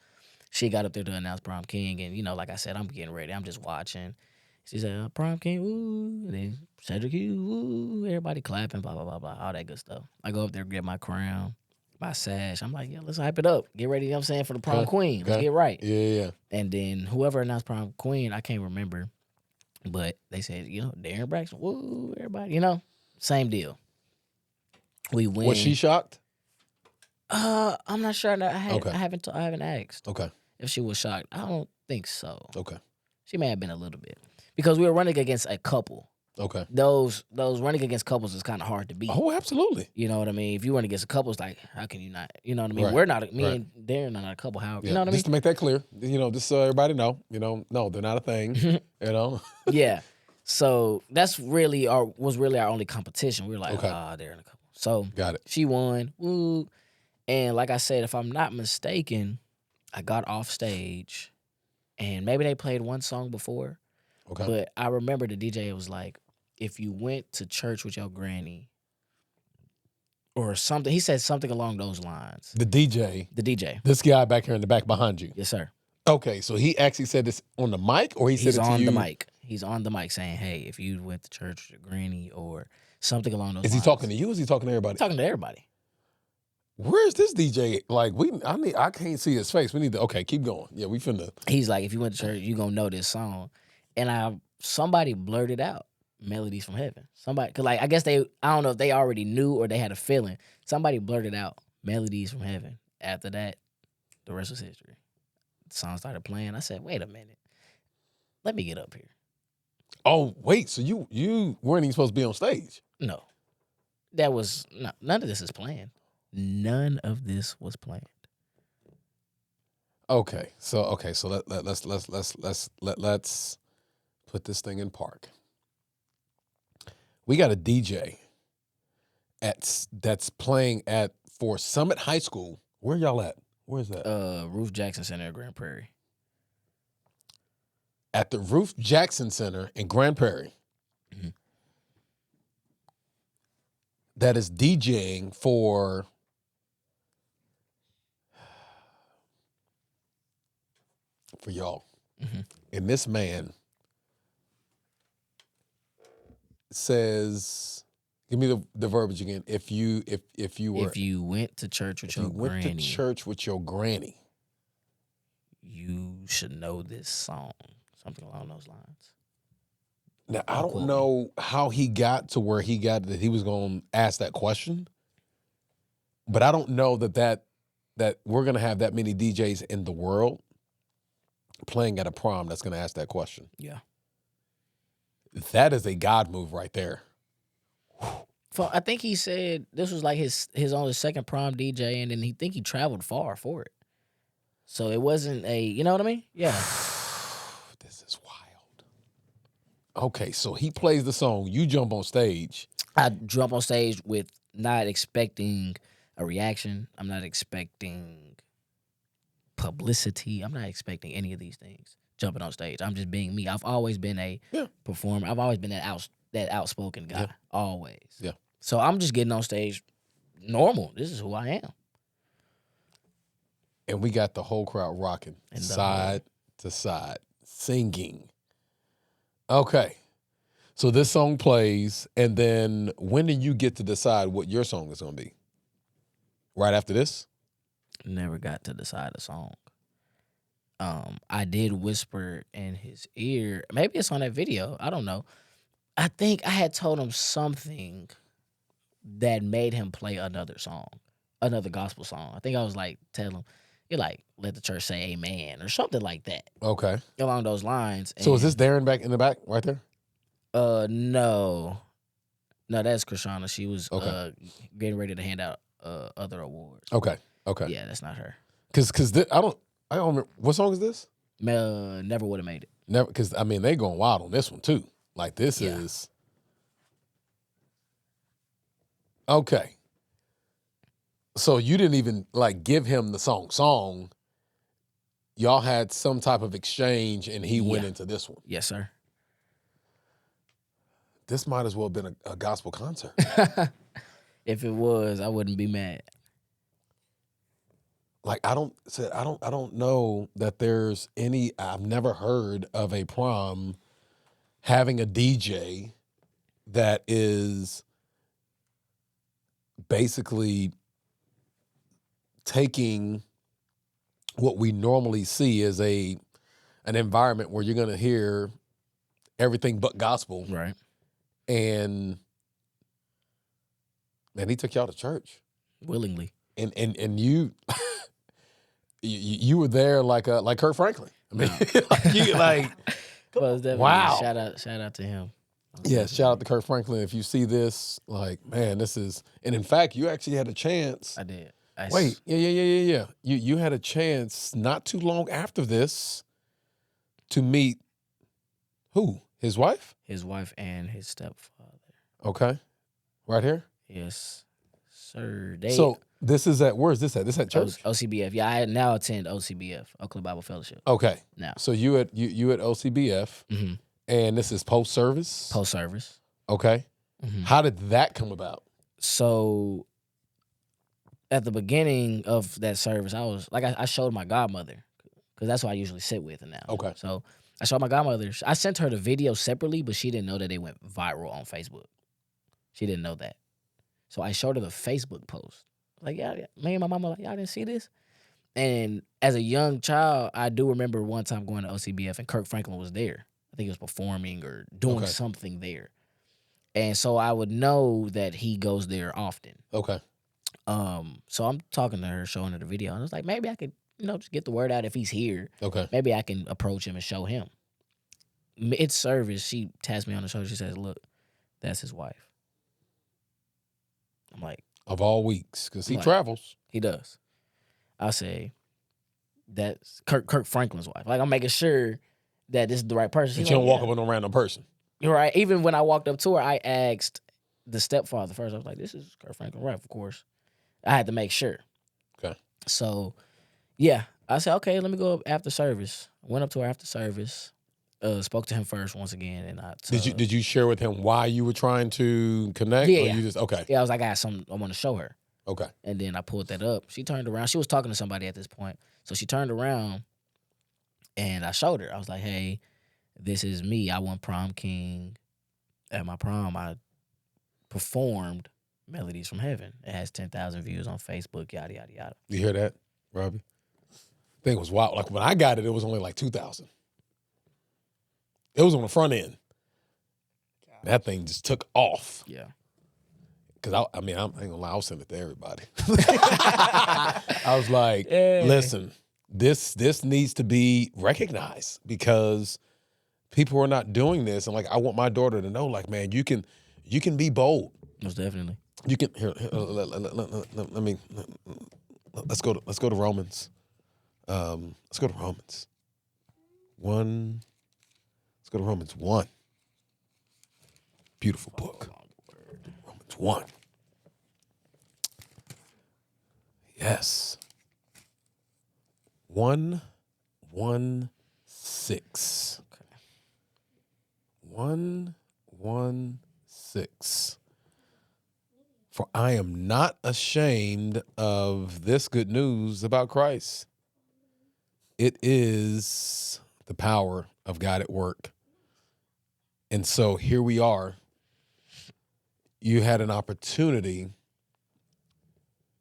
She got up there to announce prom king, and like I said, I'm getting ready. I'm just watching. She said, "Prom king, woo!" And then Cedric Hughes, woo! Everybody clapping, blah blah blah blah, all that good stuff. I go up there, get my crown, my sash. I'm like, yeah, let's hype it up. Get ready, you know what I'm saying, for the prom queen. Let's get right. Yeah. And then whoever announced prom queen, I can't remember, but they said, Darren Braxton, woo, everybody, same deal. We win. Was she shocked? I'm not sure. Okay. I haven't asked Okay. if she was shocked. I don't think so. Okay. She may have been a little bit because we were running against a couple. Okay. Those running against couples is kind of hard to beat. Oh, absolutely. You know what I mean? If you run against a couple, it's like, how can you not? You know what I mean? Right. We're not. Me Right. and Darren are not a couple. How? Yeah. You know what I mean? Just to make that clear, just so everybody know, no, they're not a thing. Yeah. So that's was really our only competition. We were like, Okay. they're in a couple. So Got it. she won. Woo. And like I said, if I'm not mistaken, I got off stage, and maybe they played one song before, Okay. but I remember the DJ was like, if you went to church with your granny or something, he said something along those lines. The DJ, this guy back here in the back behind you. Yes, sir. Okay, so he actually said this on the mic, or he said He's it to on you? the mic. He's on the mic saying, hey, if you went to church with your granny or something along those lines. Is he talking to you, or is he talking to everybody? Talking to everybody. Where's this DJ? Like, I can't see his face. We need to, okay, keep going. Yeah, we finna. He's like, if you went to church, you gonna know this song. And somebody blurted out Melodies from Heaven. Somebody, cause like, I guess I don't know if they already knew or they had a feeling. Somebody blurted out Melodies from Heaven. After that, the rest was history. The song started playing. I said, wait a minute. Let me get up here. Oh, wait, so you weren't even supposed to be on stage? No. None of this is planned. None of this was planned. Okay, so let's put this thing in park. We got a DJ that's playing for Summit High School. Where y'all at? Where's that? Ruth Jackson Center in Grand Prairie. At the Ruth Jackson Center in Grand Prairie. Mm-hmm. That is DJing for y'all. Mm-hmm. And this man says, give me the verbiage again. If you went to church with your granny, went to church with your granny, you should know this song. Something along those lines. Now, I don't know how he got to where he got that he was going to ask that question, but I don't know that we're going to have that many DJs in the world playing at a prom that's going to ask that question. Yeah. That is a God move right there. I think he said this was like his only second prom DJ, and then he traveled far for it. So it wasn't you know what I mean? Yeah. This is wild. Okay, so he plays the song. You jump on stage. I jump on stage with not expecting a reaction. I'm not expecting publicity. I'm not expecting any of these things. Jumping on stage. I'm just being me. I've always been a performer. I've always been that outspoken guy. Yeah. Always. Yeah. So I'm just getting on stage normal. This is who I am. And we got the whole crowd rocking side to side, singing. Okay. So this song plays, and then when do you get to decide what your song is going to be? Right after this? Never got to decide a song. I did whisper in his ear. Maybe it's on that video. I don't know. I think I had told him something that made him play another song, another gospel song. I think I was like, tell him, you're like, let the church say amen or something like that. Okay. Along those lines. So is this Darren back in the back right there? No, that's Krishana. She was Okay. getting ready to hand out other awards. Okay. Okay. Yeah, that's not her. Because I don't remember what song is this. Never would have made it. Never, because I mean they going wild on this one too. Like this Yeah. is okay. So you didn't even like give him the song. Y'all had some type of exchange, and he went Yeah. into this one. Yes, sir. This might as well have been a gospel concert. If it was, I wouldn't be mad. Like I don't know that there's any. I've never heard of a prom having a DJ that is basically taking what we normally see as an environment where you're going to hear everything but gospel, Right. and man, he took y'all to church, Willingly. and you you were there like Kirk Franklin. I mean, Well, definitely, wow. Shout out to him. Yeah, shout out to Kirk Franklin. If you see this, like, man, this is, and in fact, you actually had a chance. I did. Wait, yeah. You had a chance not too long after this to meet who? His wife? His wife and his stepfather. Okay, right here. Yes, sir. So this is where is this at? This at church? OCBF. Yeah, I now attend OCBF, Oakland Bible Fellowship. Okay. Now. So you at OCBF, Mm-hmm. and this is post service. Post service. Okay. Mm-hmm. How did that come about? So at the beginning of that service, I was like, I showed my godmother because that's who I usually sit with now. Okay. So I showed my godmother. I sent her the video separately, but she didn't know that it went viral on Facebook. She didn't know that. So I showed her the Facebook post. Like, yeah, me and my mama, like, y'all didn't see this? And as a young child, I do remember one time going to OCBF and Kirk Franklin was there. I think he was performing or doing Okay. something there. And so I would know that he goes there often. Okay. So I'm talking to her, showing her the video, and I was like, maybe I could, just get the word out if he's here. Okay. Maybe I can approach him and show him. Mid service, she taps me on the shoulder. She says, "Look, that's his wife." I'm like, Of all weeks, because he Right. travels. he does. I say, that's Kirk Franklin's wife. Like, I'm making sure that this is the right person. You She's don't like, walk "Yeah." up on no random person. You're right. Even when I walked up to her, I asked the stepfather first. I was like, "This is Kirk Franklin, right?" Of course. I had to make sure. Okay. So, yeah, I said, okay, let me go up after service. I went up to her after service, spoke to him first once again, and Did you share with him why you were trying to connect? Yeah. Or you just okay. Yeah, I was like, I got something I want to show her. Okay. And then I pulled that up. She turned around. She was talking to somebody at this point. So she turned around, and I showed her. I was like, hey, this is me. I won prom king. At my prom, I performed Melodies from Heaven. It has 10,000 views on Facebook, yada, yada, yada. You hear that, Robbie? I think it was wild. Like when I got it was only like 2,000. It was on the front end. That thing just took off. Yeah. Cause I ain't gonna lie, I'll send it to everybody. I was like, Yeah. listen, this needs to be recognized because people are not doing this, and like I want my daughter to know, like, man, you can be bold. Most definitely. You can here. Let's go to Romans. Let's go to Romans 1. Let's go to Romans 1. Beautiful book. Romans 1. Yes. 1:16. 1:16. For I am not ashamed of this good news about Christ. It is the power of God at work. And so here we are. You had an opportunity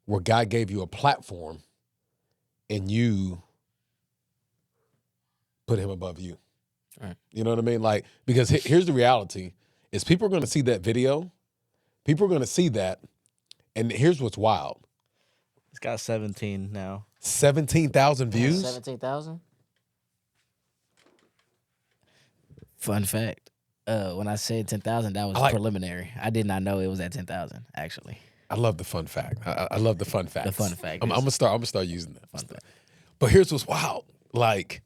where God gave you a platform and you put him above you. Right. You know what I mean? Like, because here's the reality is people are going to see that video. People are going to see that. And here's what's wild. It's got 17 now. 17,000 views? 17,000? Fun fact. When I said 10,000, that was I like- preliminary. I did not know it was at 10,000. Actually, I love the fun fact. I love the fun facts. the fun fact. I'm is gonna start. I'm gonna start using that. fun fact. But here's what's wild. Like,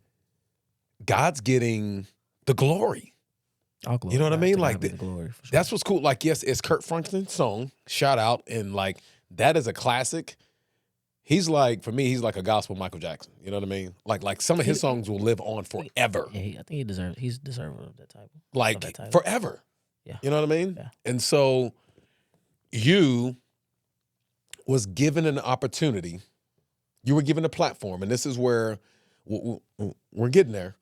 God's getting the glory. All glory, You know what I God, mean? to Like, God be the glory. For sure. That's what's cool. Like, yes, it's Kurt Franklin's song. Shout out. And like, that is a classic. He's like, for me, he's like a gospel Michael Jackson. You know what I mean? Like some of his songs will live on forever. Yeah, I think he's deserving of that type. Like that title. forever. Yeah. You know what I mean? Yeah. And so you was given an opportunity. You were given a platform. And this is where we're getting there.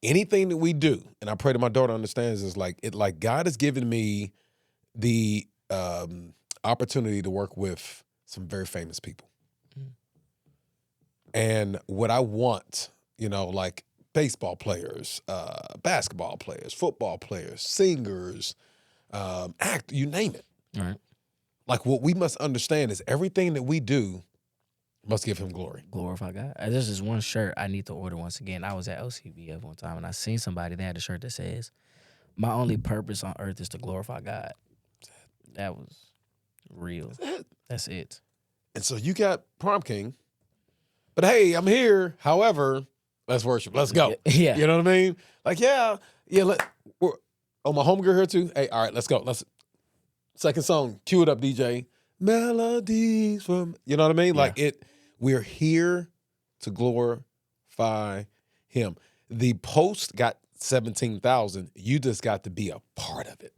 Anything that we do, and I pray that my daughter understands, is like God has given me the opportunity to work with some very famous people. And what I want, like baseball players, basketball players, football players, singers, you name it. All right. Like, what we must understand is everything that we do must give him glory. Glorify God. There's this one shirt I need to order once again. I was at LCBF one time and I seen somebody that had a shirt that says, "My only purpose on earth is to glorify God." That was real. That's it. And so you got Prom King, but hey, I'm here. However, let's worship. Let's go. Yeah. You know what I mean? Like, my homegirl here too. Hey, all right, let's go. Second song, cue it up, DJ. Melodies from, you know what I mean? Yeah. Like we're here to glorify him. The post got 17,000. You just got to be a part of it.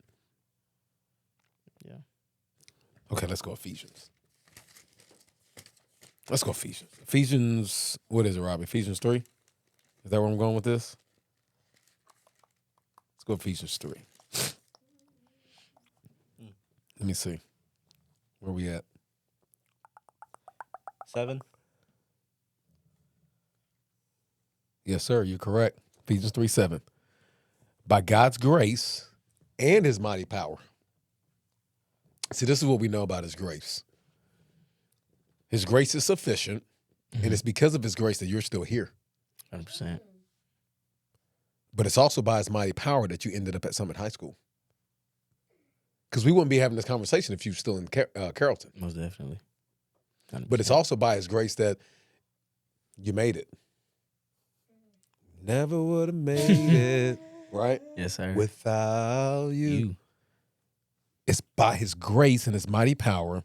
Yeah. Okay, let's go Ephesians. Let's go Ephesians. Ephesians, what is it, Robbie? Ephesians 3? Is that where I'm going with this? Let's go Ephesians 3. Let me see. Where we at? 7. Yes, sir. You're correct. Ephesians 3:7. By God's grace and his mighty power. See, this is what we know about his grace. His grace is sufficient, and it's because of his grace that you're still here. 100%. But it's also by his mighty power that you ended up at Summit High School. Because we wouldn't be having this conversation if you were still in Carrollton. Most definitely. 100%. But it's also by his grace that you made it. Never would have made it, right? Yes, sir. Without you. you. It's by his grace and his mighty power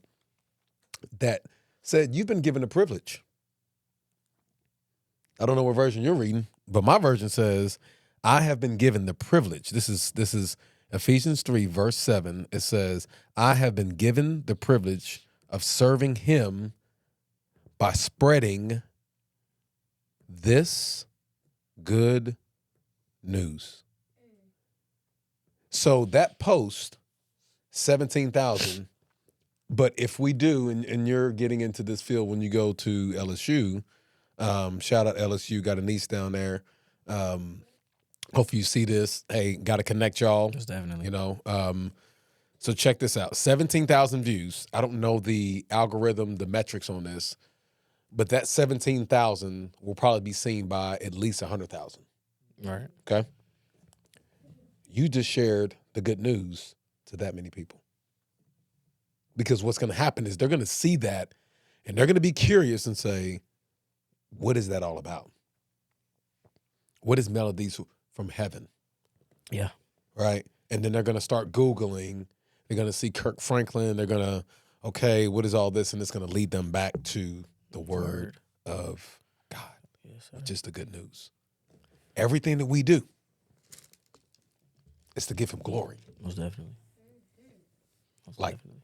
that said you've been given a privilege. I don't know what version you're reading, but my version says, I have been given the privilege. This is Ephesians 3, verse 7. It says, I have been given the privilege of serving him by spreading this good news. So that post, 17,000. But if we do, and you're getting into this field when you go to LSU, shout out LSU, got a niece down there. Hopefully you see this. Hey, got to connect y'all. Most definitely. So check this out. 17,000 views. I don't know the algorithm, the metrics on this, but that 17,000 will probably be seen by at least 100,000. Right. Okay? You just shared the good news to that many people. Because what's going to happen is they're going to see that and they're going to be curious and say, what is that all about? What is Melodies from Heaven? Yeah. Right? And then they're going to start Googling. They're going to see Kirk Franklin. They're going to, okay, what is all this? And it's going to lead them back to the word of God, Yes, sir. which is the good news. Everything that we do is to give him glory. Most definitely. Most Like- definitely.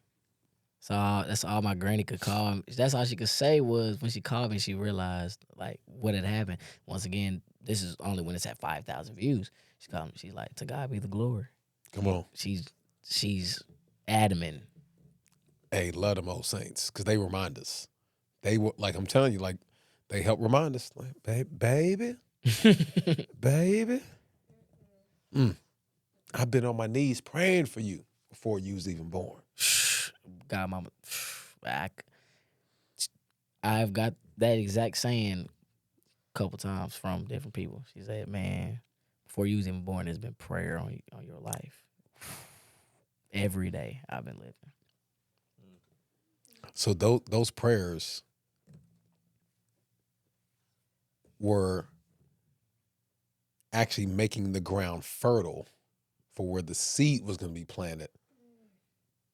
So that's all my granny could call. That's all she could say was when she called me, she realized like what had happened. Once again, this is only when it's at 5,000 views. She called me. She's like, "To God be the glory." Come on. She's adamant. Hey, love them old saints because they remind us. They were like, I'm telling you, like they help remind us, like, baby. I've been on my knees praying for you before you was even born. God, mama, I've got that exact saying a couple times from different people. She said, "Man, before you was even born, there's been prayer on your life. Every day I've been living. So those prayers were actually making the ground fertile for where the seed was going to be planted,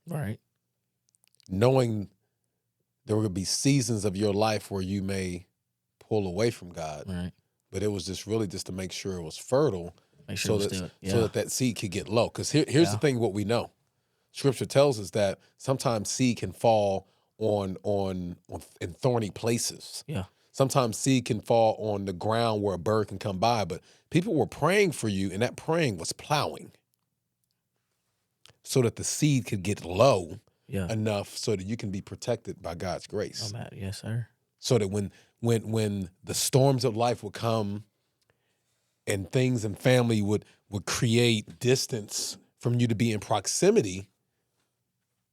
Right. knowing there were going to be seasons of your life where you may pull away from God, Right. but it was just really just to make sure it was fertile, Make sure so it's that still that seed could get low. Because here's Yeah. the thing: what we know, Scripture tells us that sometimes seed can fall on in thorny places. Yeah. Sometimes seed can fall on the ground where a bird can come by. But people were praying for you, and that praying was plowing, so that the seed could get low Yeah. enough so that you can be protected by God's grace. No matter. Yes, sir. So that when the storms of life would come and things and family would create distance from you to be in proximity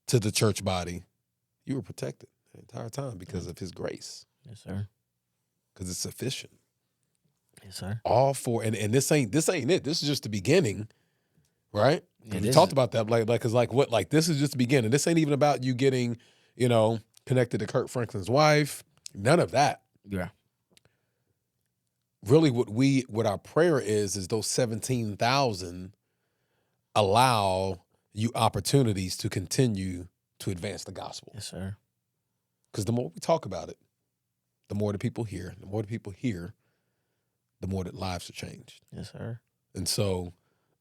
to the church body, you were protected the entire time because of his grace, Yes, sir. because it's sufficient. Yes, sir. All for and this ain't it. This is just the beginning, right? Yeah, We this talked is- about that, like this is just the beginning. This ain't even about you getting, connected to Kirk Franklin's wife. None of that. Yeah. Really, what our prayer is those 17,000 allow you opportunities to continue to advance the gospel. Yes, sir. Because the more we talk about it, the more the people hear. The more the people hear, the more that lives are changed. Yes, sir. And so,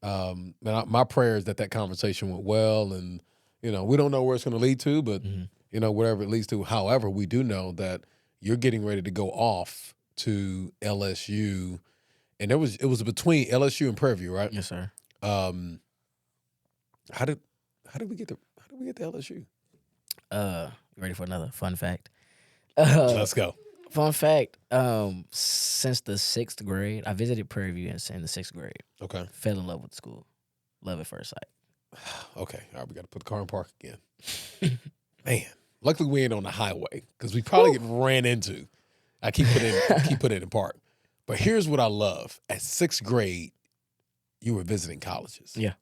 my prayer is that conversation went well, and we don't know where it's going to lead to, but Mhm. whatever it leads to. However, we do know that you're getting ready to go off to LSU, and it was between LSU and Prairie View, right? Yes, sir. How did we get to LSU? You ready for another fun fact? Let's go. Fun fact. Since the 6th grade, I visited Prairie View in the 6th grade. Okay. Fell in love with the school. Love at first sight. Okay. All right, we got to put the car in park again. Man, luckily we ain't on the highway because we probably get ran into. I keep putting it in park. But here's what I love: at 6th grade, you were visiting colleges. Yeah.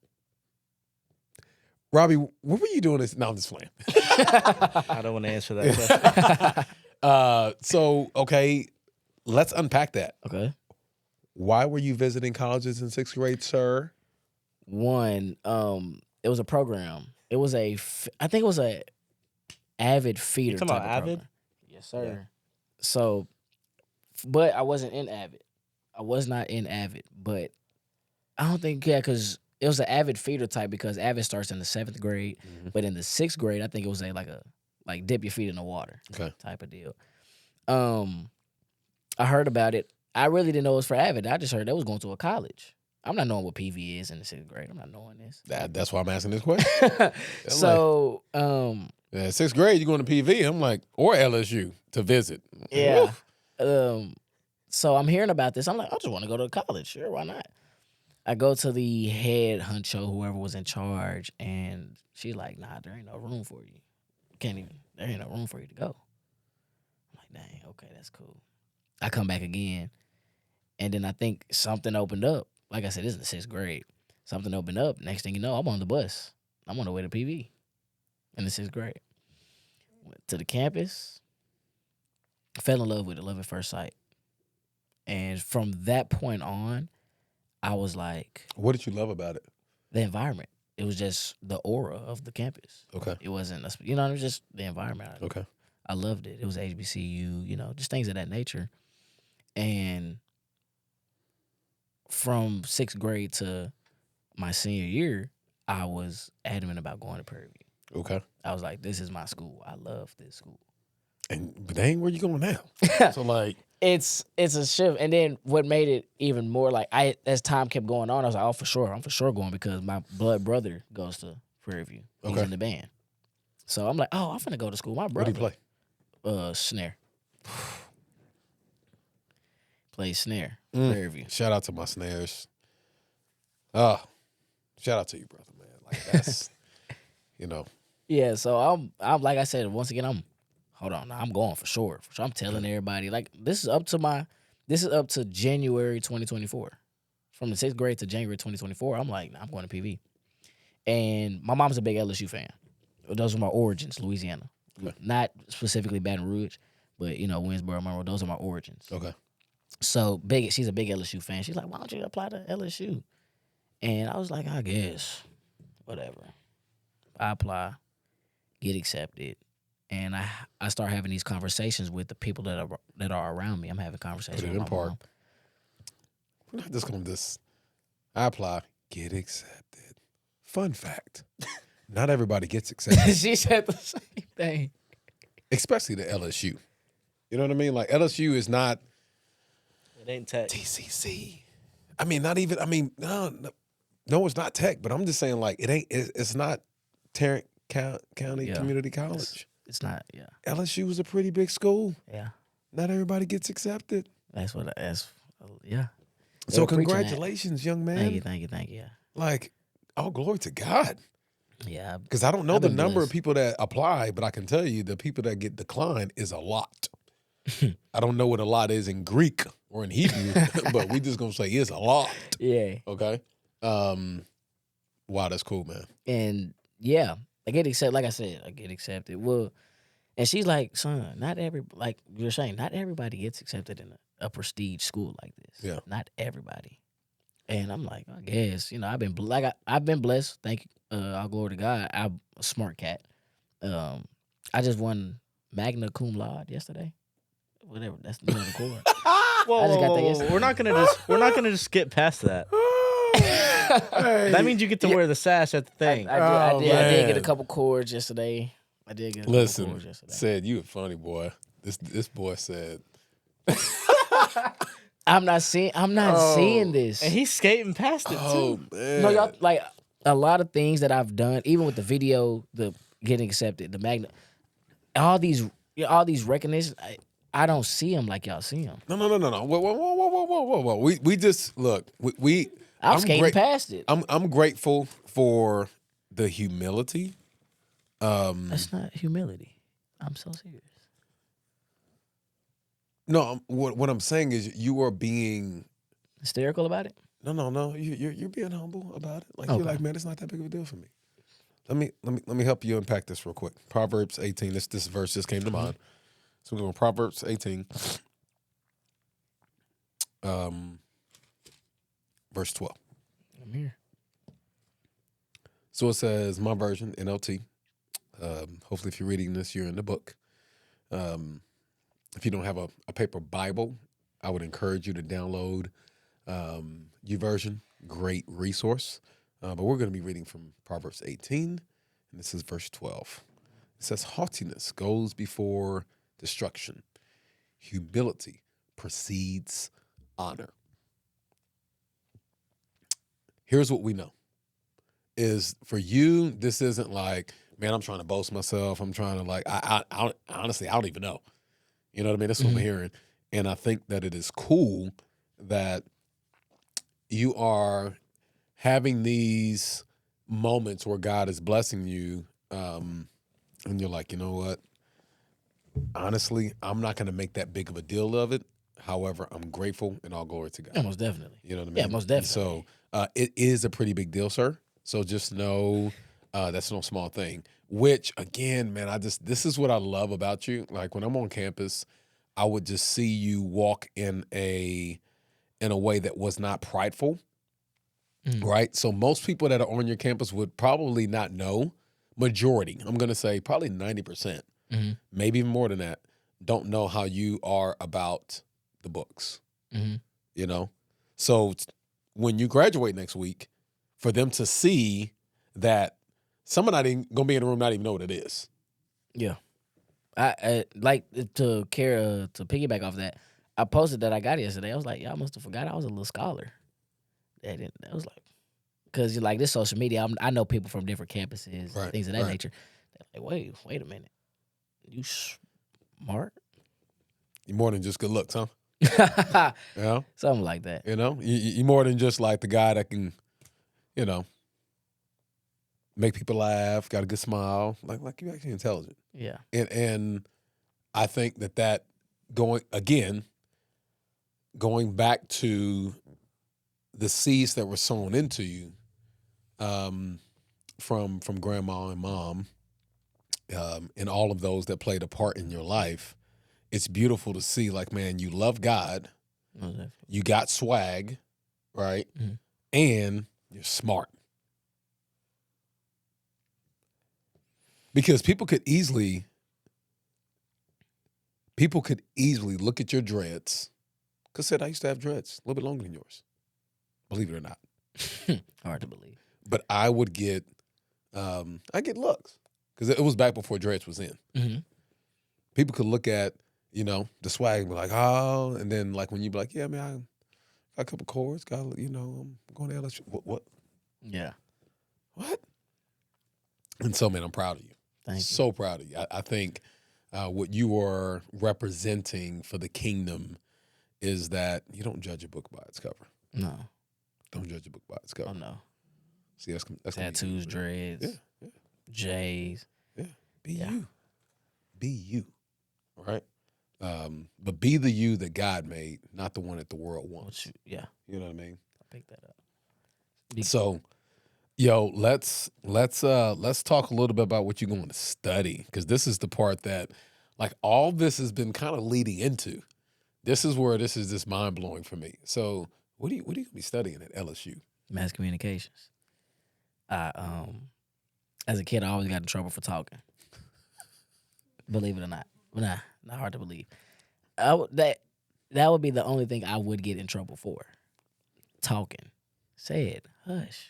Robbie, what were you doing this? No, I'm just playing. I don't want to answer that question. So, okay, let's unpack that. Okay. Why were you visiting colleges in 6th grade, sir? One, it was a program. It was I think it was a Avid feeder talking type about of Avid? program. Yes, sir. So, but I wasn't in Avid. I was not in Avid, but I don't think because it was an Avid feeder type because Avid starts in the 7th grade, but in the 6th grade, I think it was like dip your feet in the water type of deal. I heard about it. I really didn't know it was for Avid. I just heard that was going to a college. I'm not knowing what PV is in the 6th grade. I'm not knowing this. That's why I'm asking this question. So, Yeah, 6th grade, you're going to PV. I'm like, or LSU to visit. yeah. So I'm hearing about this. I'm like, I just want to go to college. Sure, why not? I go to the head honcho, whoever was in charge, and she's like, nah, there ain't no room for you. There ain't no room for you to go. I'm like, dang, okay, that's cool. I come back again, and then I think something opened up. Like I said, this is the 6th grade. Something opened up. Next thing you know, I'm on the bus. I'm on the way to PV in the 6th grade. Went to the campus. Fell in love with it, love at first sight. And from that point on, I was like, What did you love about it? the environment. It was just the aura of the campus. Okay. It wasn't, it was just the environment. Okay. I loved it. It was HBCU, just things of that nature. And from 6th grade to my senior year, I was adamant about going to Prairie View. Okay. I was like, this is my school. I love this school. But dang, where you going now? So like, It's a shift. And then what made it even more like as time kept going on, I was like, oh, for sure. I'm for sure going because my blood brother goes to Prairie View. He's Okay. in the band. So I'm like, oh, I'm finna go to school. My what brother. do you play? Snare. Plays snare. Mm. Prairie View. Shout out to my snares. Shout out to you, brother, man. Like that's, Yeah, so I'm like I said, once again, I'm going for sure. For sure. I'm telling everybody, like this is up to January 2024. As from the 6th grade to January 2024, I'm like, nah, I'm going to PV. And my mom's a big LSU fan. Those are my origins, Louisiana. Okay. Not specifically Baton Rouge, but, Winsboro, Monroe, those are my origins. Okay. So, she's a big LSU fan. She's like, why don't you apply to LSU? And I was like, I guess, whatever. I apply, get accepted, and I start having these conversations with the people that are around me. I'm having conversations Put it with in my park. mom. We're not just going to I apply, get accepted. Fun fact. Not everybody gets accepted, She said the same thing. especially the LSU. You know what I mean? Like LSU is not It ain't tech. TCC. I mean, not even. I mean, no, it's not tech. But I'm just saying, like, it's not Tarrant County Yeah. Community College. It's not, yeah. LSU is a pretty big school. Yeah. Not everybody gets accepted. Yeah. They So were preaching that. congratulations, young man. Thank you. Yeah. Like, all glory to God. Yeah. Because I don't know I've the been number of blessed. people that apply, but I can tell you the people that get declined is a lot. I don't know what a lot is in Greek or in Hebrew, but we just gonna say it's a lot. Yeah. Okay. Wow, that's cool, man. And yeah, I get accepted. Like I said, I get accepted. Well, and she's like, son, like you're saying, not everybody gets accepted in a prestige school like this. Yeah. Not everybody. And I'm like, I guess, I've been blessed. Thank you. All glory to God. I'm a smart cat. I just won magna cum laude yesterday. Whatever. That's the core. Whoa, I just got that whoa, yesterday. we're not gonna just skip past that. That means you get to wear the sash at the thing. I did get a man. couple chords yesterday. Listen, said you a funny boy. This boy said, I'm not seeing this. And he's skating past it "Oh too. man, No, y'all, like a lot of things that I've done, even with the video, the getting accepted, the magnet, all these recognitions, I don't see them like y'all see them. no. Whoa. We just look. I'm skating great- past it. I'm grateful for the humility. That's not humility. I'm so serious. No, what I'm saying is you are being Hysterical about it? no. You're being humble about it. Like you're Okay. like, man, it's not that big of a deal for me. Let me help you unpack this real quick. Proverbs 18. This verse just came to mind. So we're going to Proverbs 18, verse 12. I'm here. So it says, my version, NLT. Hopefully, if you're reading this, you're in the book. If you don't have a paper Bible, I would encourage you to download YouVersion. Great resource. But we're going to be reading from Proverbs 18, and this is verse 12. It says, haughtiness goes before destruction. Humility precedes honor. Here's what we know. Is for you, this isn't like, man, I'm trying to boast myself. I'm trying to like, I honestly, I don't even know. You know what I mean? That's what I'm hearing. And I think that it is cool that you are having these moments where God is blessing you. And you're like, you know what? Honestly, I'm not going to make that big of a deal of it. However, I'm grateful and all glory to God. Yeah, most definitely. You know what I mean? Yeah, most definitely. So it is a pretty big deal, sir. So just know that's no small thing. Which again, man, this is what I love about you. Like when I'm on campus, I would just see you walk in a way that was not prideful, right? So most people that are on your campus would probably not know. Majority, I'm gonna say probably 90%, maybe even more than that, don't know how you are about the books. You know, so when you graduate next week, for them to see that someone not even gonna be in the room, not even know what it is. Yeah. I like to piggyback off that. I posted that I got it yesterday. I was like, y'all must have forgot I was a little scholar. That was like, because like this social media, I know people from different campuses, Right, things of that right. nature. They're like, wait a minute, you smart? You're more than just good looks, huh? You know, Something like that. you're more than just like the guy that can, you know, make people laugh, got a good smile, like you're actually intelligent. Yeah. And I think that going back to the seeds that were sown into you from grandma and mom, and all of those that played a part in your life, it's beautiful to see, like, man, you love God, Most definitely. you got swag, right? Mhm. And you're smart. Because people could easily look at your dreads. Because I used to have dreads a little bit longer than yours, believe it or not. Hard to believe. But I would get, I get looks because it was back before dreads was in. Mm-hmm. People could look at, the swag and be like, oh, and then like when you be like, yeah, man, I got a couple chords, got, I'm going to LSU. What? Yeah. What? And so, man, I'm proud of you. Thank you. So proud of you. I think what you are representing for the kingdom is that you don't judge a book by its cover. No. Don't judge a book by its cover. Oh no. See, that's Tattoos, dreads, Yeah. J's. Be Yeah. you. Be you. All right? But be the you that God made, not the one that the world wants. Yeah. You know what I mean? I'll pick that up. So, yo, let's talk a little bit about what you're going to study, because this is the part that, like, all this has been kind of leading into. This is where this is just mind blowing for me. So, what are you gonna be studying at LSU? Mass communications. As a kid, I always got in trouble for talking. Believe it or not. Nah, not hard to believe. That would be the only thing I would get in trouble for. Talking. Say it. Hush.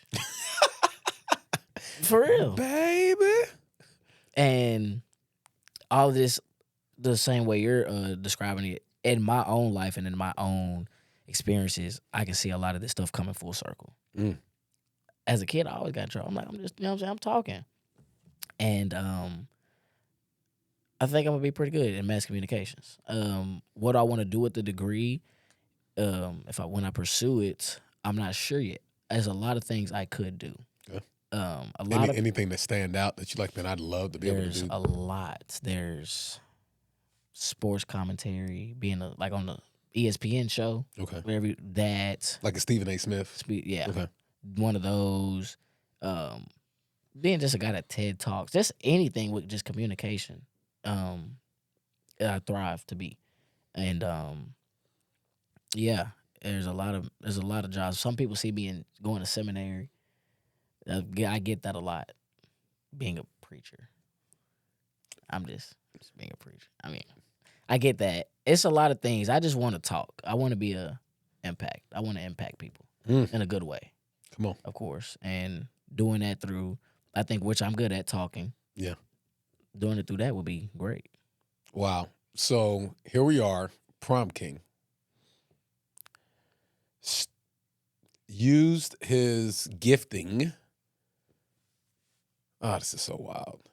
For real. Baby. And all of this, the same way you're describing it, in my own life and in my own experiences, I can see a lot of this stuff coming full circle. Mm. As a kid, I always got in trouble. I'm like, I'm just, what I'm saying? I'm talking. And I think I'm gonna be pretty good in mass communications. What I want to do with the degree, when I pursue it, I'm not sure yet. There's a lot of things I could do. Yeah. Of anything that stand out that you like, man, I'd love to be able to there's do. a lot. There's sports commentary, being on the ESPN show, Okay. whatever that. Like a Stephen A. Smith. Yeah, Okay. one of those. Being just a guy that TED Talks, just anything with just communication. I thrive to be, and yeah, there's a lot of jobs. Some people see me going to seminary. I get that a lot. Being a preacher, I'm just being a preacher. I mean, I get that. It's a lot of things. I just want to talk. I want to be a impact. I want to impact people in a good way. Come on. Of course, and doing that through, I think, which I'm good at talking. Yeah. Doing it through that would be great. Wow. So here we are, prom king. Used his gifting. Oh, this is so wild.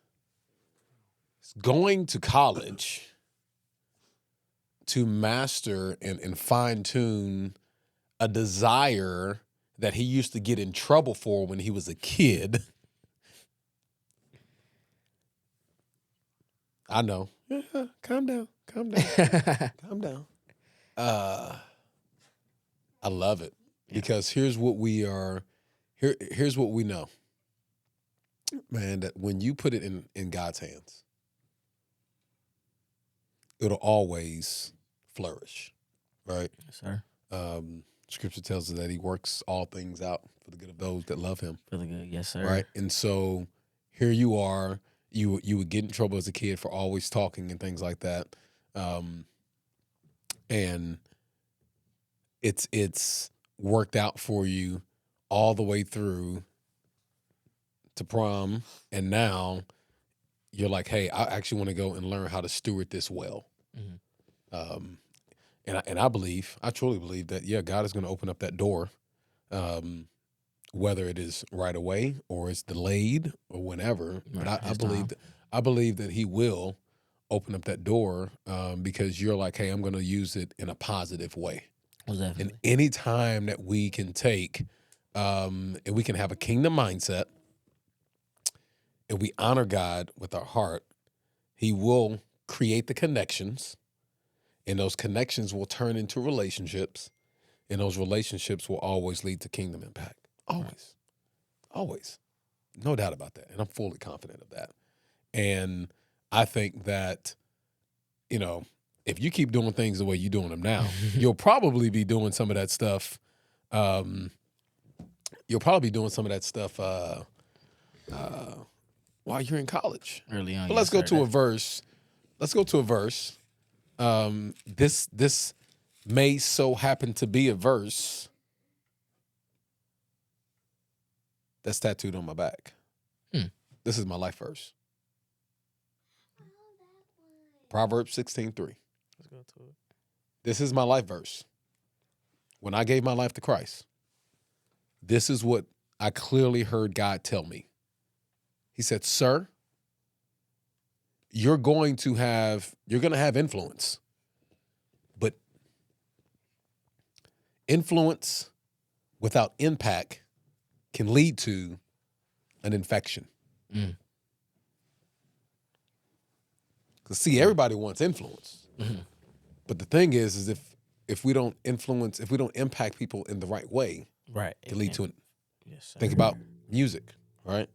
He's going to college to master and fine tune a desire that he used to get in trouble for when he was a kid. I know. Calm down. Calm down. I love it because here's what we are. Here's what we know, man. That when you put it in God's hands, it'll always flourish, right? Yes, sir. Scripture tells us that He works all things out for the good of those that love Him. Really good. Yes, sir. Right, and so here you are. You would get in trouble as a kid for always talking and things like that, and it's worked out for you all the way through to prom, and now you're like, hey, I actually want to go and learn how to steward this well. Mm-hmm. And I truly believe that, yeah, God is going to open up that door, whether it is right away or it's delayed or whenever. But I believe that He will open up that door because you're like, hey, I'm going to use it in a positive way. Definitely. And any time that we can take and we can have a kingdom mindset and we honor God with our heart, He will create the connections, and those connections will turn into relationships, And those relationships will always lead to kingdom impact. Always. Always. No doubt about that. And I'm fully confident of that. And I think that, you know, if you keep doing things the way you're doing them now, you'll probably be doing some of that stuff. You'll probably be doing some of that stuff while you're in college. Early on. But let's go to a verse. Let's go to a verse. This may so happen to be a verse that's tattooed on my back. This is my life verse. Proverbs 16:3. Let's go to it. This is my life verse. When I gave my life to Christ, this is what I clearly heard God tell me. He said, "Sir, you're going to have influence, but influence without impact can lead to an infection." Because see, everybody wants influence, but the thing is if we don't influence, if we don't impact people in the right way, Right. it can lead to it. Yes, sir. Think about music, right?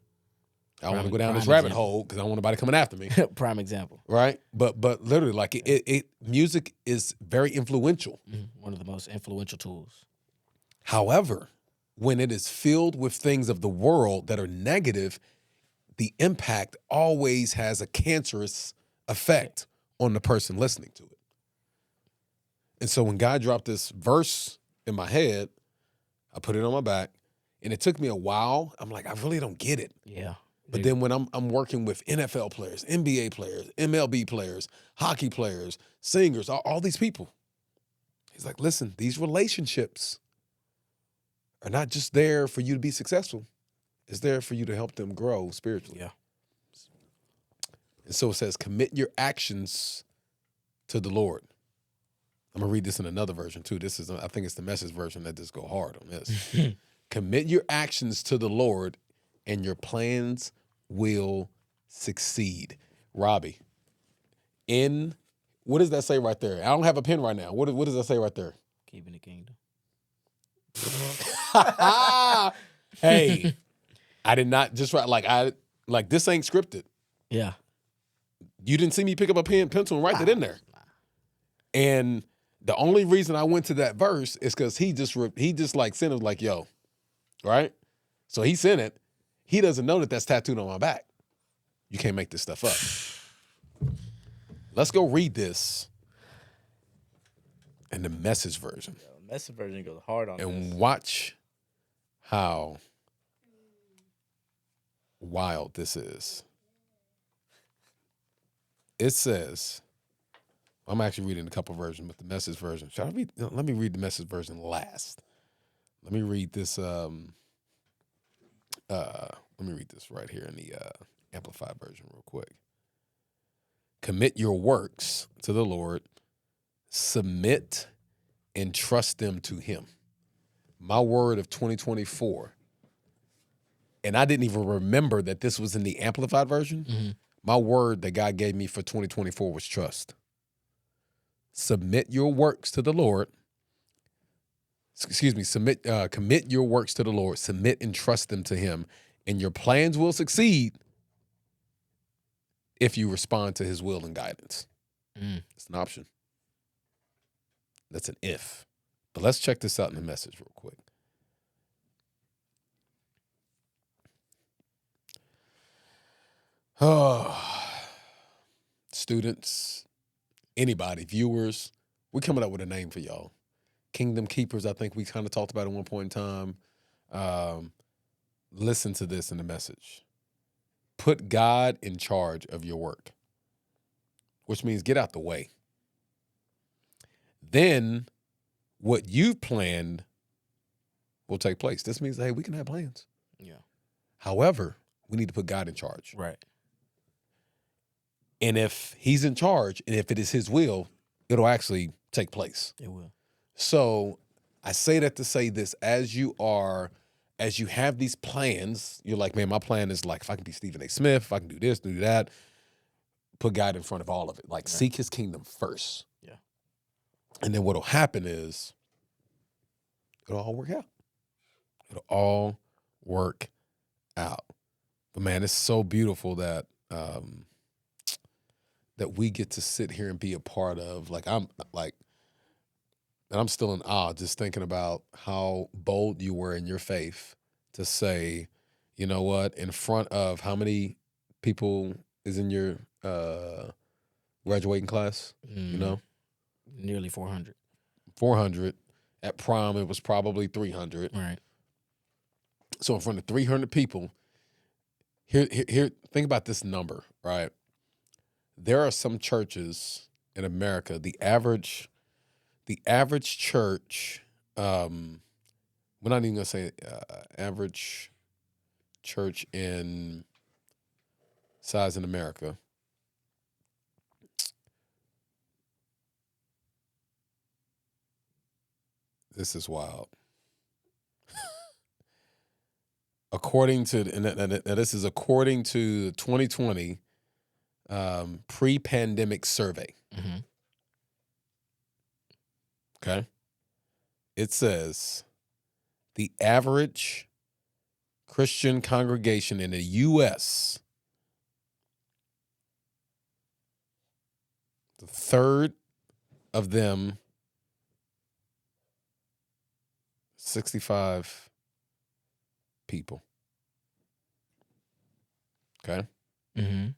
I want to go down this prime rabbit example. hole because I don't want nobody coming after me, Prime example. right? But literally, like music is very influential. One of the most influential tools. However, when it is filled with things of the world that are negative, the impact always has a cancerous effect on the person listening to it. And so when God dropped this verse in my head, I put it on my back, and it took me a while. I'm like, I really don't get it. Yeah. But then when I'm working with NFL players, NBA players, MLB players, hockey players, singers, all these people, he's like, listen, these relationships are not just there for you to be successful. It's there for you to help them grow spiritually. Yeah. And so it says, commit your actions to the Lord. I'm going to read this in another version too. I think it's the Message version that just go hard on this. Commit your actions to the Lord and your plans will succeed. Robbie, what does that say right there? I don't have a pen right now. What does that say right there? Keeping the kingdom. Hey, I did not just write like this ain't scripted. Yeah. You didn't see me pick up a pen, pencil, and write that in there. And the only reason I went to that verse is because he just like sent it like, yo, right? So he sent it. He doesn't know that that's tattooed on my back. You can't make this stuff up. Let's go read this in the Message version Message version goes hard on and this. watch how wild this is. It says, I'm actually reading a couple versions, but the Message version. Let me read the Message version last. Let me read this. Let me read this right here in the Amplified version real quick. Commit your works to the Lord. Submit and trust them to him. My word of 2024. And I didn't even remember that this was in the Amplified version. My word that God gave me for 2024 was trust. Submit your works to the Lord. Commit your works to the Lord. Submit and trust them to him. And your plans will succeed if you respond to his will and guidance. It's an option. That's an if. But let's check this out in the Message real quick. Students, anybody, viewers, we're coming up with a name for y'all. Kingdom Keepers, I think we kind of talked about at one point in time. Listen to this in the Message. Put God in charge of your work, which means get out the way. Then what you've planned will take place. This means, hey, we can have plans. Yeah. However, we need to put God in charge. Right. And if he's in charge and if it is his will, it'll actually take place. It will. So I say that to say this, as you have these plans, you're like, man, my plan is like, if I can be Stephen A. Smith, if I can do this, do that, put God in front of all of it. Like, seek his kingdom first. Yeah. And then what'll happen is It'll all work out. It'll all work out. But man, it's so beautiful that that we get to sit here and be a part of. Like I'm still in awe just thinking about how bold you were in your faith to say, you know what, in front of how many people is in your graduating class? You know, nearly 400. 400. At prom, it was probably 300. Right. So in front of 300 people, here, think about this number, right? There are some churches in America, the average church, we're not even gonna say average church in size in America. This is wild. According to, and this is according to the 2020 pre-pandemic survey. Mm-hmm. Okay. It says the average Christian congregation in the U.S., the third of them, 65 people. Okay. Mm-hmm.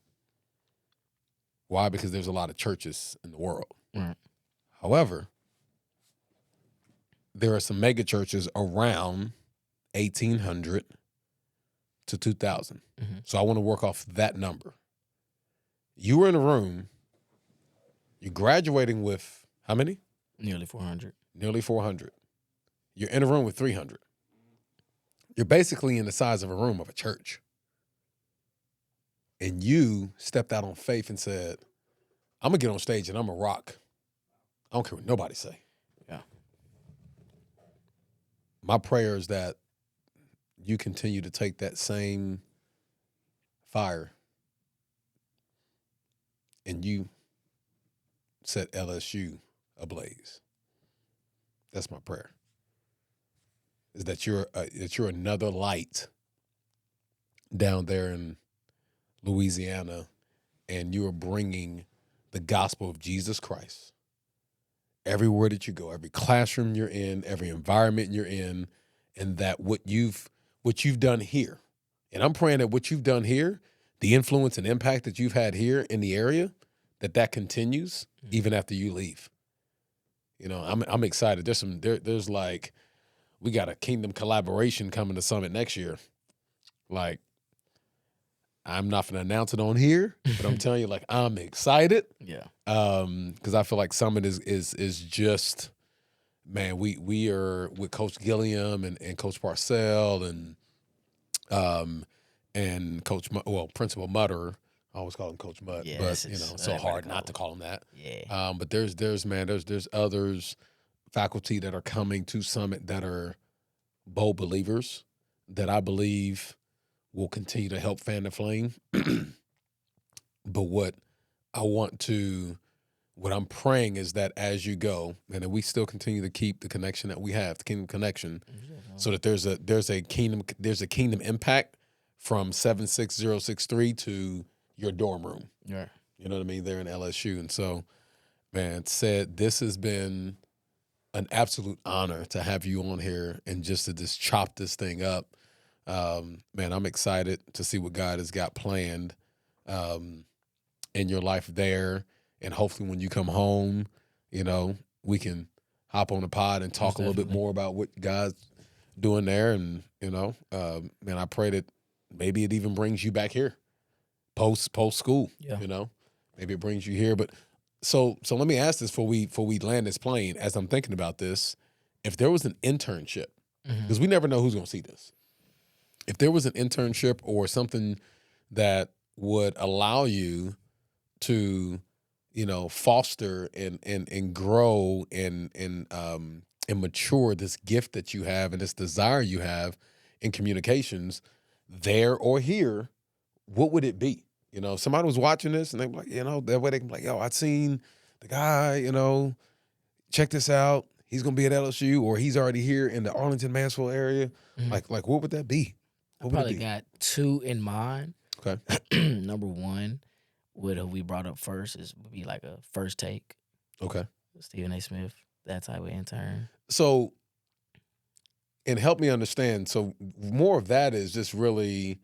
Why? Because there's a lot of churches in the world. Right. However, there are some mega churches around 1,800 to 2,000. Mm-hmm. So I want to work off that number. You were in a room, you're graduating with how many? Nearly 400. Nearly 400. You're in a room with 300. You're basically in the size of a room of a church. And you stepped out on faith and said, I'm going to get on stage and I'm going to rock. I don't care what nobody say. Yeah. My prayer is that you continue to take that same fire and you set LSU ablaze. That's my prayer. Is that you're another light down there in Louisiana, and you are bringing the gospel of Jesus Christ everywhere that you go, every classroom you're in, every environment you're in, and that what you've done here, and I'm praying that what you've done here, the influence and impact that you've had here in the area, that continues even after you leave. You know, I'm excited. There's like, we got a kingdom collaboration coming to Summit next year. Like, I'm not gonna announce it on here, but I'm telling you, like, I'm excited. Yeah. Because I feel like Summit is just, man, we are with Coach Gilliam and Coach Parcell and Coach Principal Mutterer. I always call him Coach Mutt, Yes, but it's so hard call not to him. call him that. Yeah. But there's others faculty that are coming to Summit that are bold believers that I believe will continue to help fan the flame. But what I'm praying is that as you go, and that we still continue to keep the connection that we have, the Kingdom Connection, so that there's a kingdom impact from 76063 to your dorm room. Yeah. You know what I mean? They're in LSU. And so, man, this has been an absolute honor to have you on here and just to just chop this thing up. Man, I'm excited to see what God has got planned in your life there. And hopefully when you come home, you know, we can hop on the pod and talk a little bit more about what God's doing there. And, you know, man, I pray that maybe it even brings you back here post school, Yeah. you know, maybe it brings you here. But so let me ask this before we land this plane, as I'm thinking about this, if there was an internship, because we never know who's going to see this. If there was an internship or something that would allow you to, you know, foster and grow and mature this gift that you have and this desire you have in communications there or here, what would it be? You know, if somebody was watching this and they were like, you know, that way they can be like, yo, I seen the guy, you know, check this out. he's gonna be at LSU, or he's already here in the Arlington, Mansfield area? Mhm. Like what would that be? I What would probably it be? got two in mind. Okay. Number one, who we brought up first would be like a first take. Okay. Stephen A. Smith, that type of intern. So, and help me understand. So, more of that is just really,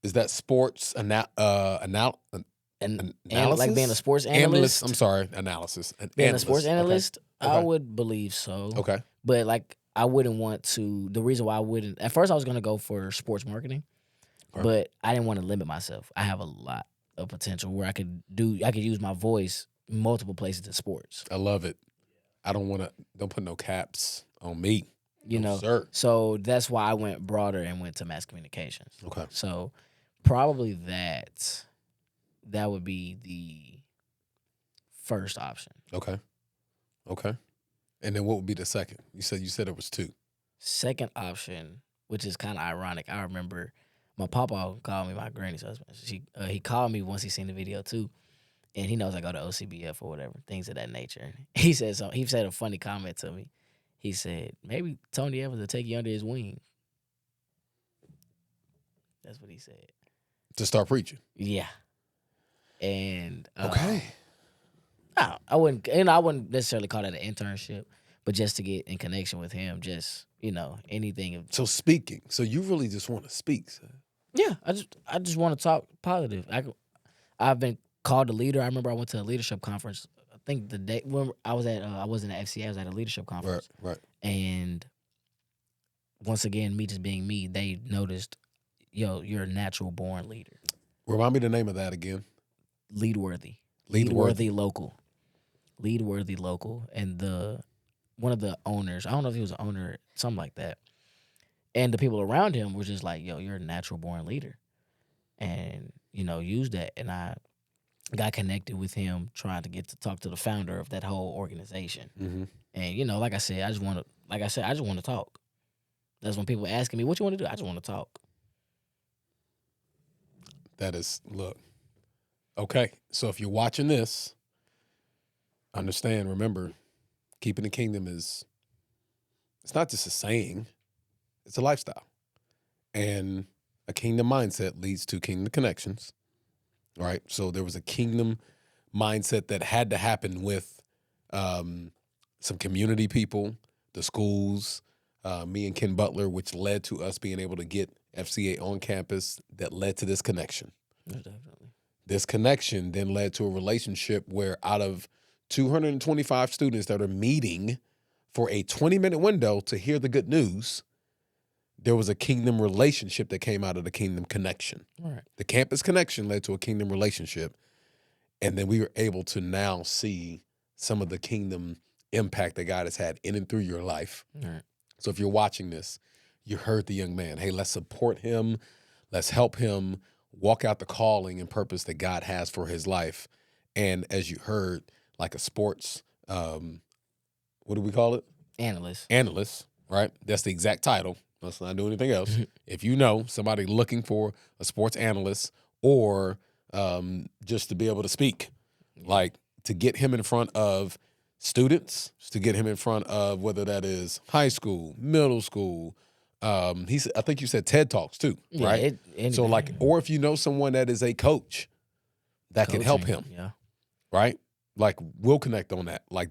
is that sports And analysis? like being a sports analyst. I'm sorry, analysis. Being a sports analyst, I Okay. would believe so. Okay. But like, I wouldn't want to. The reason why I wouldn't, at first, I was gonna go for sports marketing, Okay. but I didn't want to limit myself. I have a lot of potential where I could use my voice multiple places in sports. I love it. I don't put no caps on me. You No, know, sir. so that's why I went broader and went to mass communications. Okay. So probably that would be the first option. Okay. Okay. And then what would be the second? You said it was two. Second option, which is kind of ironic. I remember my papa called me my granny's husband. He called me once he seen the video too, and he knows I go to OCBF or whatever, things of that nature. He said he said a funny comment to me. He said maybe Tony Evans will take you under his wing. That's what he said. To start preaching. Yeah, and Okay. I wouldn't necessarily call that an internship, but just to get in connection with him, just anything. So speaking. So you really just want to speak, sir. Yeah, I just want to talk positive. I've been called a leader. I remember I went to a leadership conference. I think the day when I wasn't at FCA, I was at a leadership conference. Right. And once again, me just being me, they noticed, you're a natural born leader. Remind me the name of that again. Lead worthy. Lead worthy. Local. Lead worthy local. And one of the owners, I don't know if he was an owner, something like that. And the people around him were just like, yo, you're a natural born leader. And, use that. And I got connected with him trying to get to talk to the founder of that whole organization. Mm-hmm. And, like I said, I just want to talk. That's when people asking me, what you want to do? I just want to talk. That is, look. Okay. So if you're watching this, understand, remember, keeping the kingdom it's not just a saying, it's a lifestyle. And a kingdom mindset leads to kingdom connections. All right. So there was a kingdom mindset that had to happen with some community people, the schools, me and Ken Butler, which led to us being able to get FCA on campus, that led to this connection. Yeah, definitely. This connection then led to a relationship where out of 225 students that are meeting for a 20-minute window to hear the good news, there was a kingdom relationship that came out of the kingdom connection. All right. The campus connection led to a kingdom relationship. And then we were able to now see some of the kingdom impact that God has had in and through your life. All right. So if you're watching this, you heard the young man. Hey, let's support him. Let's help him walk out the calling and purpose that God has for his life. And as you heard, like a sports, what do we call it? Analyst, right? That's the exact title. Let's not do anything else. If you know somebody looking for a sports analyst or just to be able to speak, like to get him in front of students, to get him in front of whether that is high school, middle school. I think you said TED Talks too, right? So like, or if you know someone that is a coach that can help him, Yeah. right? Like we'll connect on that. Like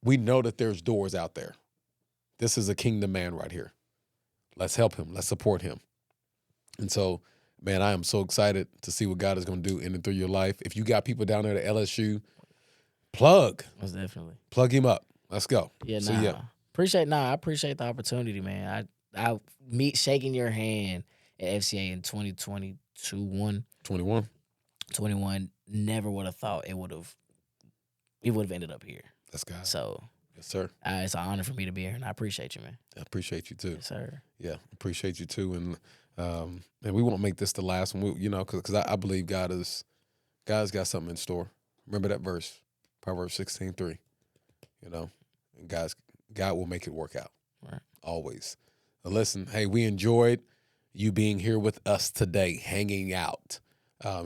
we know that there's doors out there. This is a kingdom man right here. Let's help him. Let's support him. And so, man, I am so excited to see what God is going to do in and through your life. If you got people down there at LSU, Most definitely. plug him up. Let's go. Yeah, So, I appreciate the opportunity, man. I shaking your hand at FCA in 2021, 21. never would have thought it would have ended up here. That's God. So Yes, sir. it's an honor for me to be here, and I appreciate you, man. I appreciate you too. Yes, sir. Yeah, appreciate you too. And we won't make this the last one, because I believe God's got something in store. Remember that verse, Proverbs 16:3. And God will make it work out. Right. Always. Now listen, hey, we enjoyed you being here with us today, hanging out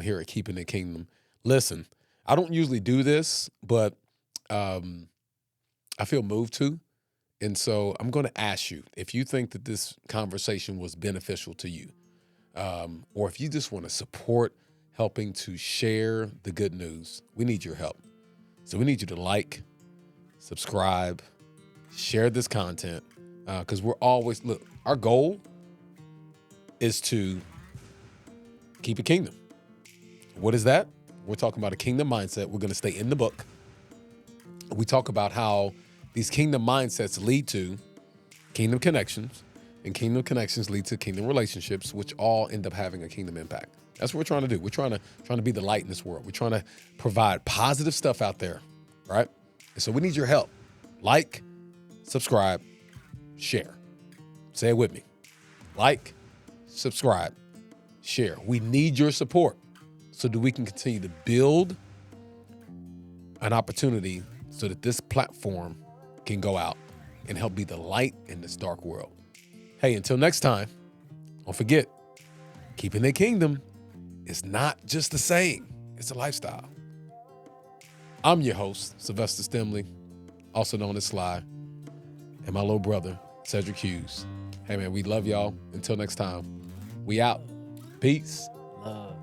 here at Keeping the Kingdom. Listen, I don't usually do this, but I feel moved to. And so I'm going to ask you if you think that this conversation was beneficial to you, or if you just want to support helping to share the good news, we need your help. So we need you to like, subscribe, share this content, because we're always, look, our goal is to keep a kingdom. What is that? We're talking about a kingdom mindset. We're going to stay in the book. We talk about how these kingdom mindsets lead to kingdom connections, and kingdom connections lead to kingdom relationships, which all end up having a kingdom impact. That's what we're trying to do. We're trying to be the light in this world. We're trying to provide positive stuff out there, right? And so we need your help. Like, subscribe, share. Say it with me. Like, subscribe, share. We need your support so that we can continue to build an opportunity so that this platform can go out and help be the light in this dark world. Hey, until next time, don't forget, keeping the kingdom is not just a saying, it's a lifestyle. I'm your host, Sylvester Stimley, also known as Sly, and my little brother, Cedric Hughes. Hey, man, we love y'all. Until next time, we out. Peace. Love.